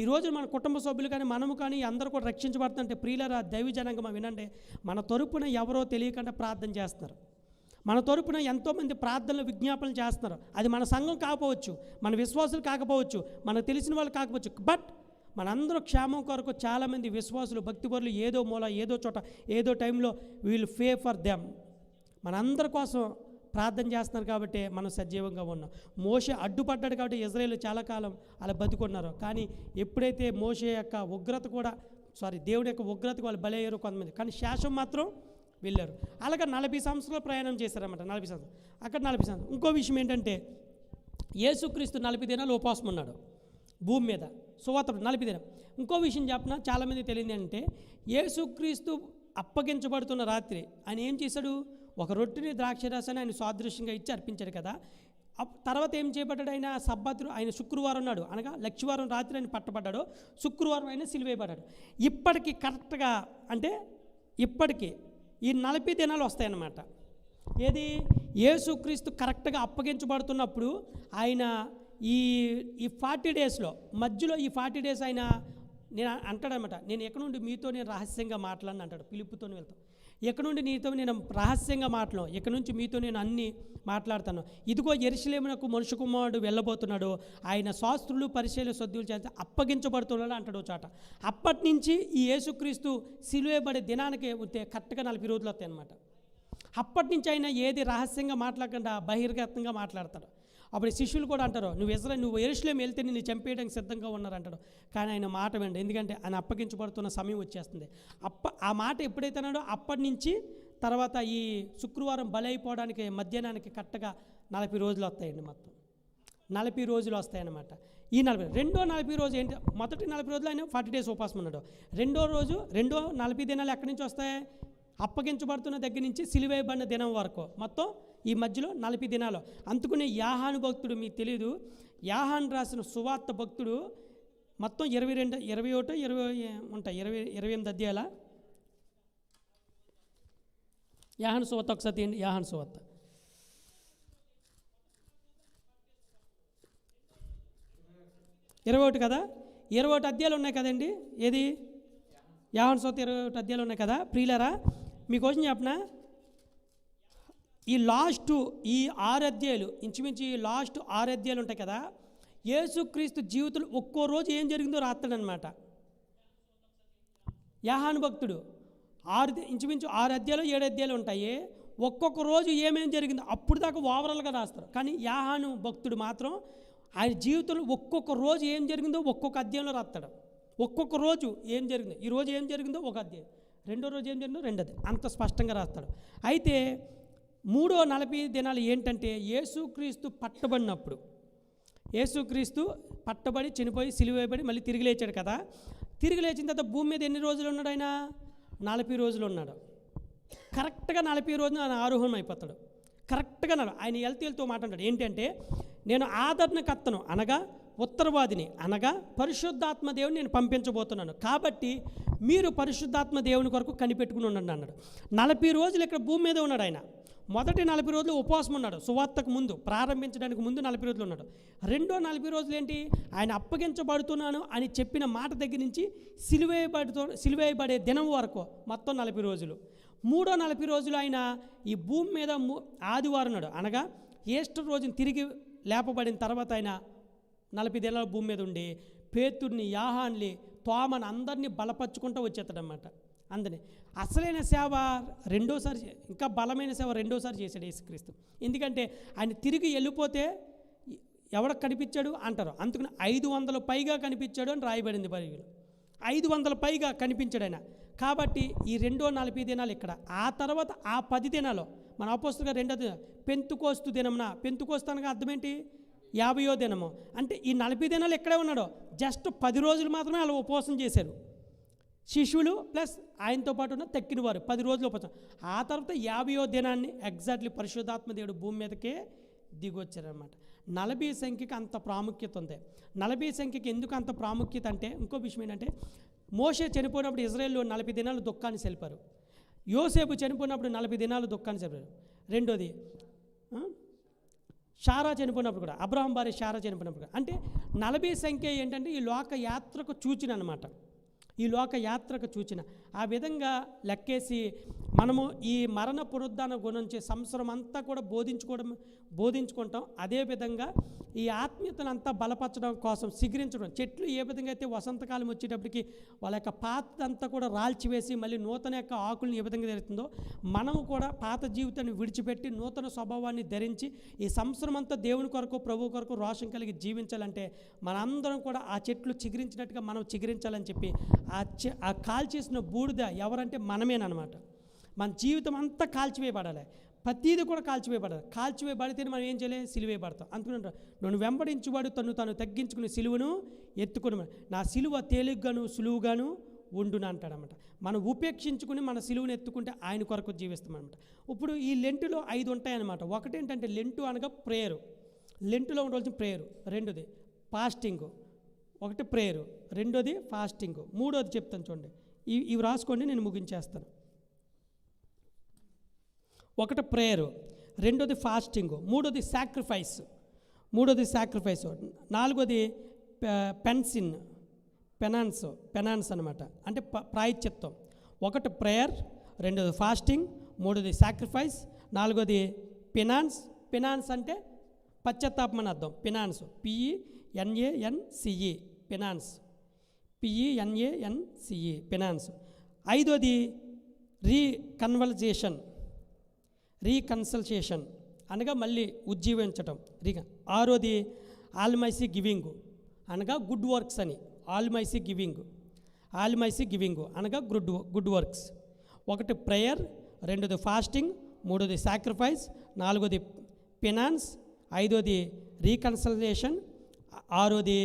ఈరోజు మన కుటుంబ సభ్యులు కానీ మనము కానీ అందరూ కూడా రక్షించబడుతుంటే ప్రియులరా దైవజనంగా వినండి, మన తరపున ఎవరో తెలియకుండా ప్రార్థన చేస్తున్నారు. మన తరపున ఎంతోమంది ప్రార్థనలు విజ్ఞాపనలు చేస్తున్నారు. అది మన సంఘం కాకపోవచ్చు, మన విశ్వాసులు కాకపోవచ్చు, మనకు తెలిసిన వాళ్ళు కాకపోవచ్చు, బట్ మనందరూ క్షేమం కొరకు చాలామంది విశ్వాసులు భక్తిపరులు ఏదో మూల ఏదో చోట ఏదో టైంలో వీల్ ఫే ఫర్ దెమ్ మనందరి కోసం ప్రార్థన చేస్తున్నారు. కాబట్టి మనం సజీవంగా ఉన్నాం. మోషే అడ్డుపడ్డాడు కాబట్టి ఇజ్రాయేలు చాలా కాలం అలా బతుకున్నారు. కానీ ఎప్పుడైతే మోషే యొక్క ఉగ్రత కూడా దేవుడి యొక్క ఉగ్రతకు వాళ్ళు బలయ్యారు కొంతమంది, కానీ శాశ్వం మాత్రం వెళ్ళారు. అలాగే 40 సంవత్సరాలు ప్రయాణం చేశారన్నమాట. 40 సంవత్సరాలు అక్కడ 40 సంవత్సరాలు. ఇంకో విషయం ఏంటంటే యేసుక్రీస్తు 40 దినాలు ఉపవాసం ఉన్నాడు భూమి మీద. సువార్త 40 దినం. ఇంకో విషయం చెప్పిన చాలామంది తెలియదు అంటే, యేసుక్రీస్తు అప్పగించబడుతున్న రాత్రి ఆయన ఏం చేశాడు? ఒక రొట్టెని ద్రాక్షరసాన్ని ఆయన సాదృశ్యంగా ఇచ్చి అర్పించాడు కదా. తర్వాత ఏం చేపట్టాడు? ఆయన సబ్బతు, ఆయన శుక్రవారం నాడు అనగా లక్షవారం రాత్రి ఆయన పట్టబడ్డాడు, శుక్రవారం ఆయన సిలువేయబడ్డాడు. ఇప్పటికి కరెక్ట్గా అంటే ఇప్పటికీ ఈ 40 దినాలు వస్తాయన్నమాట. ఏది? యేసుక్రీస్తు కరెక్ట్గా అప్పగించబడుతున్నప్పుడు ఆయన ఈ 40 డేస్లో మధ్యలో ఈ 40 డేస్ ఆయన నేను అంటాడనమాట, నేను ఎక్కడి నుండి మీతో నేను రహస్యంగా మాట్లాడను అంటాడు. పిలుపుతో వెళ్తాను, ఎక్కడి నుండి నీతో నేను రహస్యంగా మాట్లాడను, ఎక్కడి నుంచి మీతో నేను అన్నీ మాట్లాడతాను. ఇదిగో యెరూషలేమునకు మనుష్య కుమారుడు వెళ్ళబోతున్నాడు, ఆయన శాస్త్రులు పరిచయలు సద్దులు చేస్తే అప్పగించబడుతున్నాడు అంటాడు చాట. అప్పటి నుంచి ఈ యేసుక్రీస్తు సిలువేయబడే దినానికి కరెక్ట్గా 40 రోజులు వస్తాయి అన్నమాట. అప్పటి నుంచి ఆయన ఏది రహస్యంగా మాట్లాడకుండా బహిర్గతంగా మాట్లాడతాడు. అప్పుడు శిష్యులు కూడా అంటారు, నువ్వు యెరూషలేము వెళ్తే నిన్ను చంపేయడానికి సిద్ధంగా ఉన్నారంటాడు. కానీ ఆయన మాట వినండి, ఎందుకంటే ఆయన అప్పగించబడుతున్న సమయం వచ్చేస్తుంది. ఆ మాట ఎప్పుడైతే అన్నాడో అప్పటి నుంచి తర్వాత ఈ శుక్రవారం బలైపోవడానికి మధ్యాహ్నానికి కరెక్ట్గా 40 రోజులు వస్తాయండి. మొత్తం 40 రోజులు వస్తాయన్నమాట. ఈ 40 రోజు ఏంటి? మొదటి 40 రోజులు ఆయన 40 డేస్ ఉపవాసం ఉన్నాడు. రెండో 40 దినాలు ఎక్కడి నుంచి వస్తాయి? అప్పగించబడుతున్న దగ్గర నుంచి సిలువేయబడిన దినం వరకు మొత్తం ఈ మధ్యలో 40 దినాలు. అందుకునే యాహాను భక్తుడు, మీకు తెలీదు, యాహాను రాసిన సువార్త భక్తుడు మొత్తం 22, 21, 20 ఉంటాయి, 28 అధ్యాయాల యాహాను సువార్త. ఒకసారి తీయండి యాహాను సువార్త. 21 కదా, 21 అధ్యాయాలు ఉన్నాయి కదండి. ఏది? యాహాను సువార్త 21 అధ్యాయాలు ఉన్నాయి కదా. ప్రియులారా, మీకోసం చెప్పనా, ఈ 6 అధ్యాయాలు ఇంచుమించు ఈ 6 అధ్యాయాలు ఉంటాయి కదా, యేసుక్రీస్తు జీవితంలో ఒక్కో రోజు ఏం జరిగిందో రాస్తాడనమాట యాహాను భక్తుడు. ఇంచుమించు 6 అధ్యాయాలు 7 అధ్యాయాలు ఉంటాయి. ఒక్కొక్క రోజు ఏమేం జరిగిందో అప్పుడు దాకా ఓవరాల్గా రాస్తారు. కానీ యాహాను భక్తుడు మాత్రం ఆయన జీవితంలో ఒక్కొక్క రోజు ఏం జరిగిందో ఒక్కొక్క అధ్యాయంలో రాస్తాడు. ఒక్కొక్క రోజు ఏం జరిగిందో, ఈ రోజు ఏం జరిగిందో ఒక అధ్యాయం, రెండో రోజు ఏం జరిగిందో 2 అధ్యాయం, అంత స్పష్టంగా రాస్తాడు. అయితే 40 దినాలు ఏంటంటే యేసుక్రీస్తు పట్టబడినప్పుడు, యేసుక్రీస్తు పట్టబడి చనిపోయి సిలువేయబడి మళ్ళీ తిరిగి లేచాడు కదా. తిరిగి లేచిన తర్వాత భూమి మీద ఎన్ని రోజులు ఉన్నాడు ఆయన? 40 రోజులు ఉన్నాడు. కరెక్ట్గా 40 రోజున ఆయన ఆరోహణం అయిపోతాడు. కరెక్ట్గా ఆయన వెళ్తూ మాట్లాడాడు ఏంటంటే, నేను ఆదరణకర్తను అనగా ఉత్తరవాదిని అనగా పరిశుద్ధాత్మ దేవుని నేను పంపించబోతున్నాను, కాబట్టి మీరు పరిశుద్ధాత్మ దేవుని కొరకు కనిపెట్టుకుని ఉండండి అన్నాడు. 40 రోజులు ఇక్కడ భూమి మీద ఉన్నాడు ఆయన. మొదటి 40 రోజులు ఉపవాసం ఉన్నాడు, సువార్తకు ముందు ప్రారంభించడానికి ముందు 40 రోజులు ఉన్నాడు. రెండో 40 రోజులు ఏంటి? ఆయన అప్పగించబడుతున్నాను అని చెప్పిన మాట దగ్గర నుంచి సిలువేయబడే దినం వరకు మొత్తం 40 రోజులు. మూడో 40 రోజులు ఆయన ఈ భూమి మీద ఆదివారం నాడు అనగా ఈస్టర్ రోజున తిరిగి లేపబడిన తర్వాత ఆయన 40 దినాల భూమి మీద ఉండి పేతుర్ని, యాహాన్ని, తోమని అందరినీ బలపరుచుకుంటూ వచ్చేస్తాడనమాట. అందుని అసలైన సేవ రెండోసారి, ఇంకా బలమైన సేవ రెండోసారి చేశాడు యేసుక్రీస్తు. ఎందుకంటే ఆయన తిరిగి వెళ్ళిపోతే ఎవరికి కనిపించాడు అంటారు. అందుకని 500 పైగా కనిపించాడు అని రాయబడింది బైబిల్లో. 500 పైగా కనిపించాడు ఆయన. కాబట్టి ఈ 40 దినాలు ఇక్కడ. ఆ తర్వాత ఆ 10 దినాలు మన అపోస్తలుగా 2 పెంతుకోస్తు దినమున, పెంతుకోస్తు అనగా అర్థం ఏంటి? 50వ దినము. అంటే ఈ 40 దినాలు ఎక్కడే ఉన్నాడో, జస్ట్ 10 రోజులు మాత్రమే అలా ఉపవాసం చేశారు శిష్యులు ప్లస్ ఆయనతో పాటు ఉన్న తక్కిన వారు. 10 రోజులు ఉపవాసం. ఆ తర్వాత 50వ దినాన్ని ఎగ్జాక్ట్లీ పరిశుద్ధాత్మ దేవుడు భూమి మీదకే దిగొచ్చారనమాట. 40 సంఖ్యకి అంత ప్రాముఖ్యత ఉంది. 40 సంఖ్యకి ఎందుకు అంత ప్రాముఖ్యత అంటే, ఇంకో విషయం ఏంటంటే, మోషే చనిపోయినప్పుడు ఇజ్రాయేల్లో 40 దినాలు దుఃఖాన్ని సెలిపారు. యోసేపు చనిపోయినప్పుడు 40 దినాలు దుఃఖాన్ని సెలిపారు. రెండోది షారా చనిపోయినప్పుడు కూడా, అబ్రహాం భార్య షారా చనిపోయినప్పుడు కూడా. అంటే 40 సంఖ్య ఏంటంటే ఈ లోక యాత్రకు సూచన అనమాట. ఈ లోక యాత్రకు సూచన. ఆ విధంగా లెక్కేసి మనము ఈ మరణ పునరుద్ధాన గురించి సంవత్సరం అంతా కూడా బోధించుకుంటాం. అదేవిధంగా ఈ ఆత్మీయతను అంతా బలపరచడం కోసం సిగురించడం. చెట్లు ఏ విధంగా అయితే వసంతకాలం వచ్చేటప్పటికి వాళ్ళ యొక్క పాతంతా కూడా రాల్చివేసి మళ్ళీ నూతన యొక్క ఆకులను ఏ విధంగా జరుగుతుందో, మనము కూడా పాత జీవితాన్ని విడిచిపెట్టి నూతన స్వభావాన్ని ధరించి ఈ సంవత్సరం అంతా దేవుని కొరకు, ప్రభు కొరకు రోషం కలిగి జీవించాలంటే మనందరం కూడా ఆ చెట్లు చిగురించినట్టుగా మనం చిగురించాలని చెప్పి ఆ కాల్చేసిన బూడిద ఎవరంటే మనమేనమాట. మన జీవితం అంతా కాల్చివేయబడాలి. ప్రతీది కూడా కాల్చివేయబడాలి. కాల్చివేయబడితేనే మనం ఏం చేయలేదు, సిలువేయబడతాం. అందుకని నన్ను వెంబడించువాడు తను తగ్గించుకుని సిలువను ఎత్తుకుని నా సిలువ తేలిగ్గాను సులువుగాను ఉండును అంటాడనమాట. మనం ఉపేక్షించుకుని మన సిలువను ఎత్తుకుంటే ఆయన కొరకు జీవిస్తామన్నమాట. ఇప్పుడు ఈ లెంటులో 5 ఉంటాయన్నమాట. ఒకటి ఏంటంటే లెంటు అనగా ప్రేయరు, లెంటులో ఉండవలసిన ప్రేయరు. రెండోది ఫాస్టింగు, ఒకటి ప్రేయరు, రెండోది ఫాస్టింగు, మూడోది చెప్తాను చూడండి. ఇవి రాసుకోండి, నేను ముగించేస్తాను. ఒకటి ప్రేయరు, రెండోది ఫాస్టింగు, మూడోది సాక్రిఫైస్, నాలుగోది పెనాన్స్ అనమాట, అంటే ప్రాయశ్చిత్తం. ఒకటి ప్రేయర్, రెండోది ఫాస్టింగ్, మూడోది సాక్రిఫైస్, నాలుగోది పెనాన్స్ అంటే పశ్చాత్తాపం అని అర్థం. పెనాన్స్, PENANCE, పెనాన్స్. ఐదోది రీకన్సల్టేషన్ అనగా మళ్ళీ ఉజ్జీవించటం. ఆరోది ఆల్మైసీ గివింగ్ అనగా గుడ్ వర్క్స్ అని. ఆల్మైసీ గివింగ్ అనగా గుడ్ వర్క్స్. ఒకటి ప్రేయర్, రెండోది ఫాస్టింగ్, మూడోది సాక్రిఫైస్, నాలుగోది పెనాన్స్, ఐదోది రీకన్సల్టేషన్, ఆరోది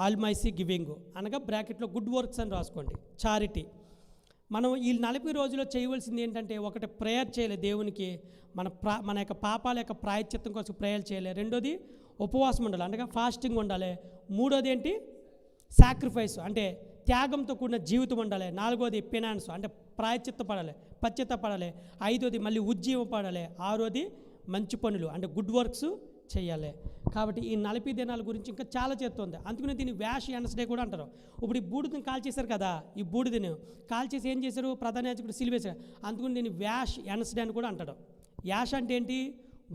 ఆల్మైసీ గివింగ్ అనగా బ్రాకెట్లో గుడ్ వర్క్స్ అని రాసుకోండి, చారిటీ. మనం ఈ 40 రోజుల్లో చేయవలసింది ఏంటంటే, ఒకటి ప్రేయర్ చేయలే దేవునికి, మన యొక్క పాపాల యొక్క ప్రాయశ్చిత్తం కోసం ప్రేయర్ చేయలే. రెండోది ఉపవాసం ఉండాలి, అంటే ఫాస్టింగ్ ఉండాలి. మూడోది ఏంటి, సాక్రిఫైస్ అంటే త్యాగంతో కూడిన జీవితం ఉండాలి. నాలుగోది పెనాన్స్ అంటే పశ్చాత్తాపడాలి. ఐదోది మళ్ళీ ఉజ్జీవపడాలి. ఆరోది మంచి పనులు అంటే గుడ్ వర్క్స్ చేయాలి. కాబట్టి ఈ 40 దినాల గురించి ఇంకా చాలా చేస్తుంది. అందుకనే దీన్ని వ్యాష్ ఎనస్డే కూడా అంటారు. ఇప్పుడు ఈ బూడిదని కాల్చేశారు కదా, ఈ బూడిదని కాల్చేసి ఏం చేశారు, ప్రధాన యాజకుడు సిలువేశారు. అందుకని దీన్ని వ్యాష్ ఎనస్డే అని కూడా అంటాడు. యాష్ అంటే ఏంటి,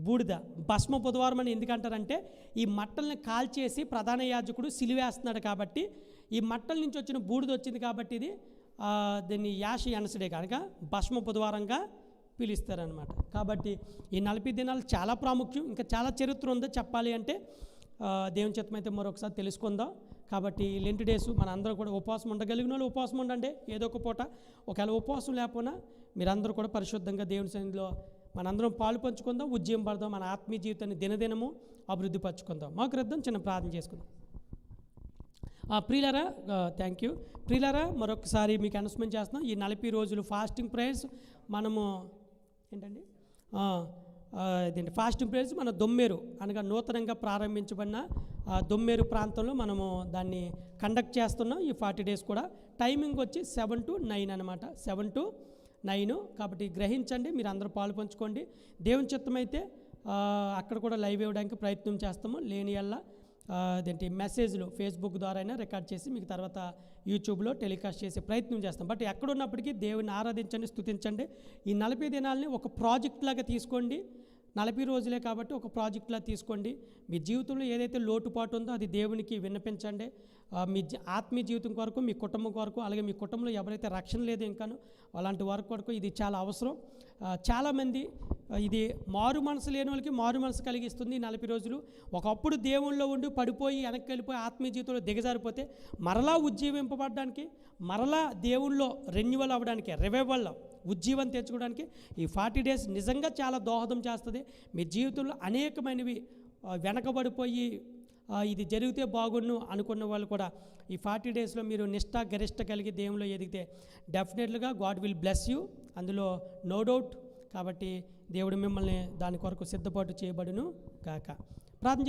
బూడిద. భస్మ బుధవారం అని ఎందుకంటారంటే, ఈ మట్టల్ని కాల్చేసి ప్రధాన యాజకుడు సిలువేస్తున్నాడు కాబట్టి, ఈ మట్టల నుంచి వచ్చిన బూడిద వచ్చింది కాబట్టి ఇది దీన్ని యాష్ ఎనస్డే కనుక భస్మ బుధవారంగా పిలుస్తారనమాట. కాబట్టి ఈ 40 దినాలు చాలా ప్రాముఖ్యం. ఇంకా చాలా చరిత్ర ఉందో చెప్పాలి అంటే, దేవుని చిత్తమైతే మరొకసారి తెలుసుకుందాం. కాబట్టి లెంట్ డేస్ మన అందరూ కూడా ఉపవాసం ఉండగలిగిన వాళ్ళు ఉపవాసం ఉండండి, ఏదో ఒక పూట. ఒకవేళ ఉపవాసం లేకపోయినా మీరందరూ కూడా పరిశుద్ధంగా దేవుని సన్నిధిలో మనందరం పాలు పంచుకుందాం, ఉజ్జీవం పడదాం, మన ఆత్మీయ జీవితాన్ని దినదినము అభివృద్ధి పరచుకుందాం. మాకు రద్దం చిన్న ప్రార్థన చేసుకుందాం. ప్రియులారా, థ్యాంక్ యూ. ప్రియులారా, మరొకసారి మీకు అనౌన్స్మెంట్ చేస్తున్నాం. ఈ 40 రోజులు ఫాస్టింగ్ ప్రేయర్స్ మనము ఏంటండి ఇదేంటి ఫాస్టింగ్ ప్రేయర్స్ మన దొమ్మేరు అనగా నూతనంగా ప్రారంభించబడిన దొమ్మేరు ప్రాంతంలో మనము దాన్ని కండక్ట్ చేస్తున్నాం. ఈ 40 డేస్ కూడా టైమింగ్ వచ్చి 7 to 9 అనమాట, 7 to 9. కాబట్టి గ్రహించండి, మీరు అందరూ పాలు పంచుకోండి. దేవుని చిత్తమైతే అక్కడ కూడా లైవ్ ఇవ్వడానికి ప్రయత్నం చేస్తాము. లేని వల్ల అదేంటి మెసేజ్లు ఫేస్బుక్ ద్వారా అయినా రికార్డ్ చేసి మీకు తర్వాత యూట్యూబ్లో టెలికాస్ట్ చేసే ప్రయత్నం చేస్తాం. బట్ ఎక్కడున్నప్పటికీ దేవుని ఆరాధించండి, స్తుతించండి. ఈ 40 దినాలని ఒక ప్రాజెక్ట్ లాగా తీసుకోండి. 40 రోజులే కాబట్టి ఒక ప్రాజెక్ట్లా తీసుకోండి. మీ జీవితంలో ఏదైతే లోటుపాటు ఉందో అది దేవునికి విన్నపించండి. మీ ఆత్మీయ జీవితం కొరకు, మీ కుటుంబం కొరకు, అలాగే మీ కుటుంబంలో ఎవరైతే రక్షణ లేదు ఇంకాను అలాంటి వారి కొరకు ఇది చాలా అవసరం. చాలామంది ఇది మారు మనసు లేని వాళ్ళకి మారు మనసు కలిగిస్తుంది. 40 రోజులు ఒకప్పుడు దేవుళ్ళలో ఉండి పడిపోయి వెనక్కి వెళ్ళిపోయి ఆత్మీయ జీవితంలో దిగజారిపోతే మరలా ఉజ్జీవింపబడడానికి, మరలా దేవుళ్ళలో రెన్యువల్ అవ్వడానికి, రివైవల్ ఉజ్జీవం తెచ్చుకోవడానికి ఈ 40 డేస్ నిజంగా చాలా దోహదం చేస్తుంది. మీ జీవితంలో అనేకమైనవి వెనకబడిపోయి ఇది జరిగితే బాగుండు అనుకున్న వాళ్ళు కూడా ఈ 40 డేస్లో మీరు నిష్ఠ గరిష్ట కలిగి దేవుల్లో ఎదిగితే డెఫినెట్లుగా గాడ్ విల్ బ్లెస్ యూ, అందులో నో డౌట్. కాబట్టి దేవుడు మిమ్మల్ని దాని కొరకు సిద్ధపాటు చేయబడును గాక. ప్రార్థన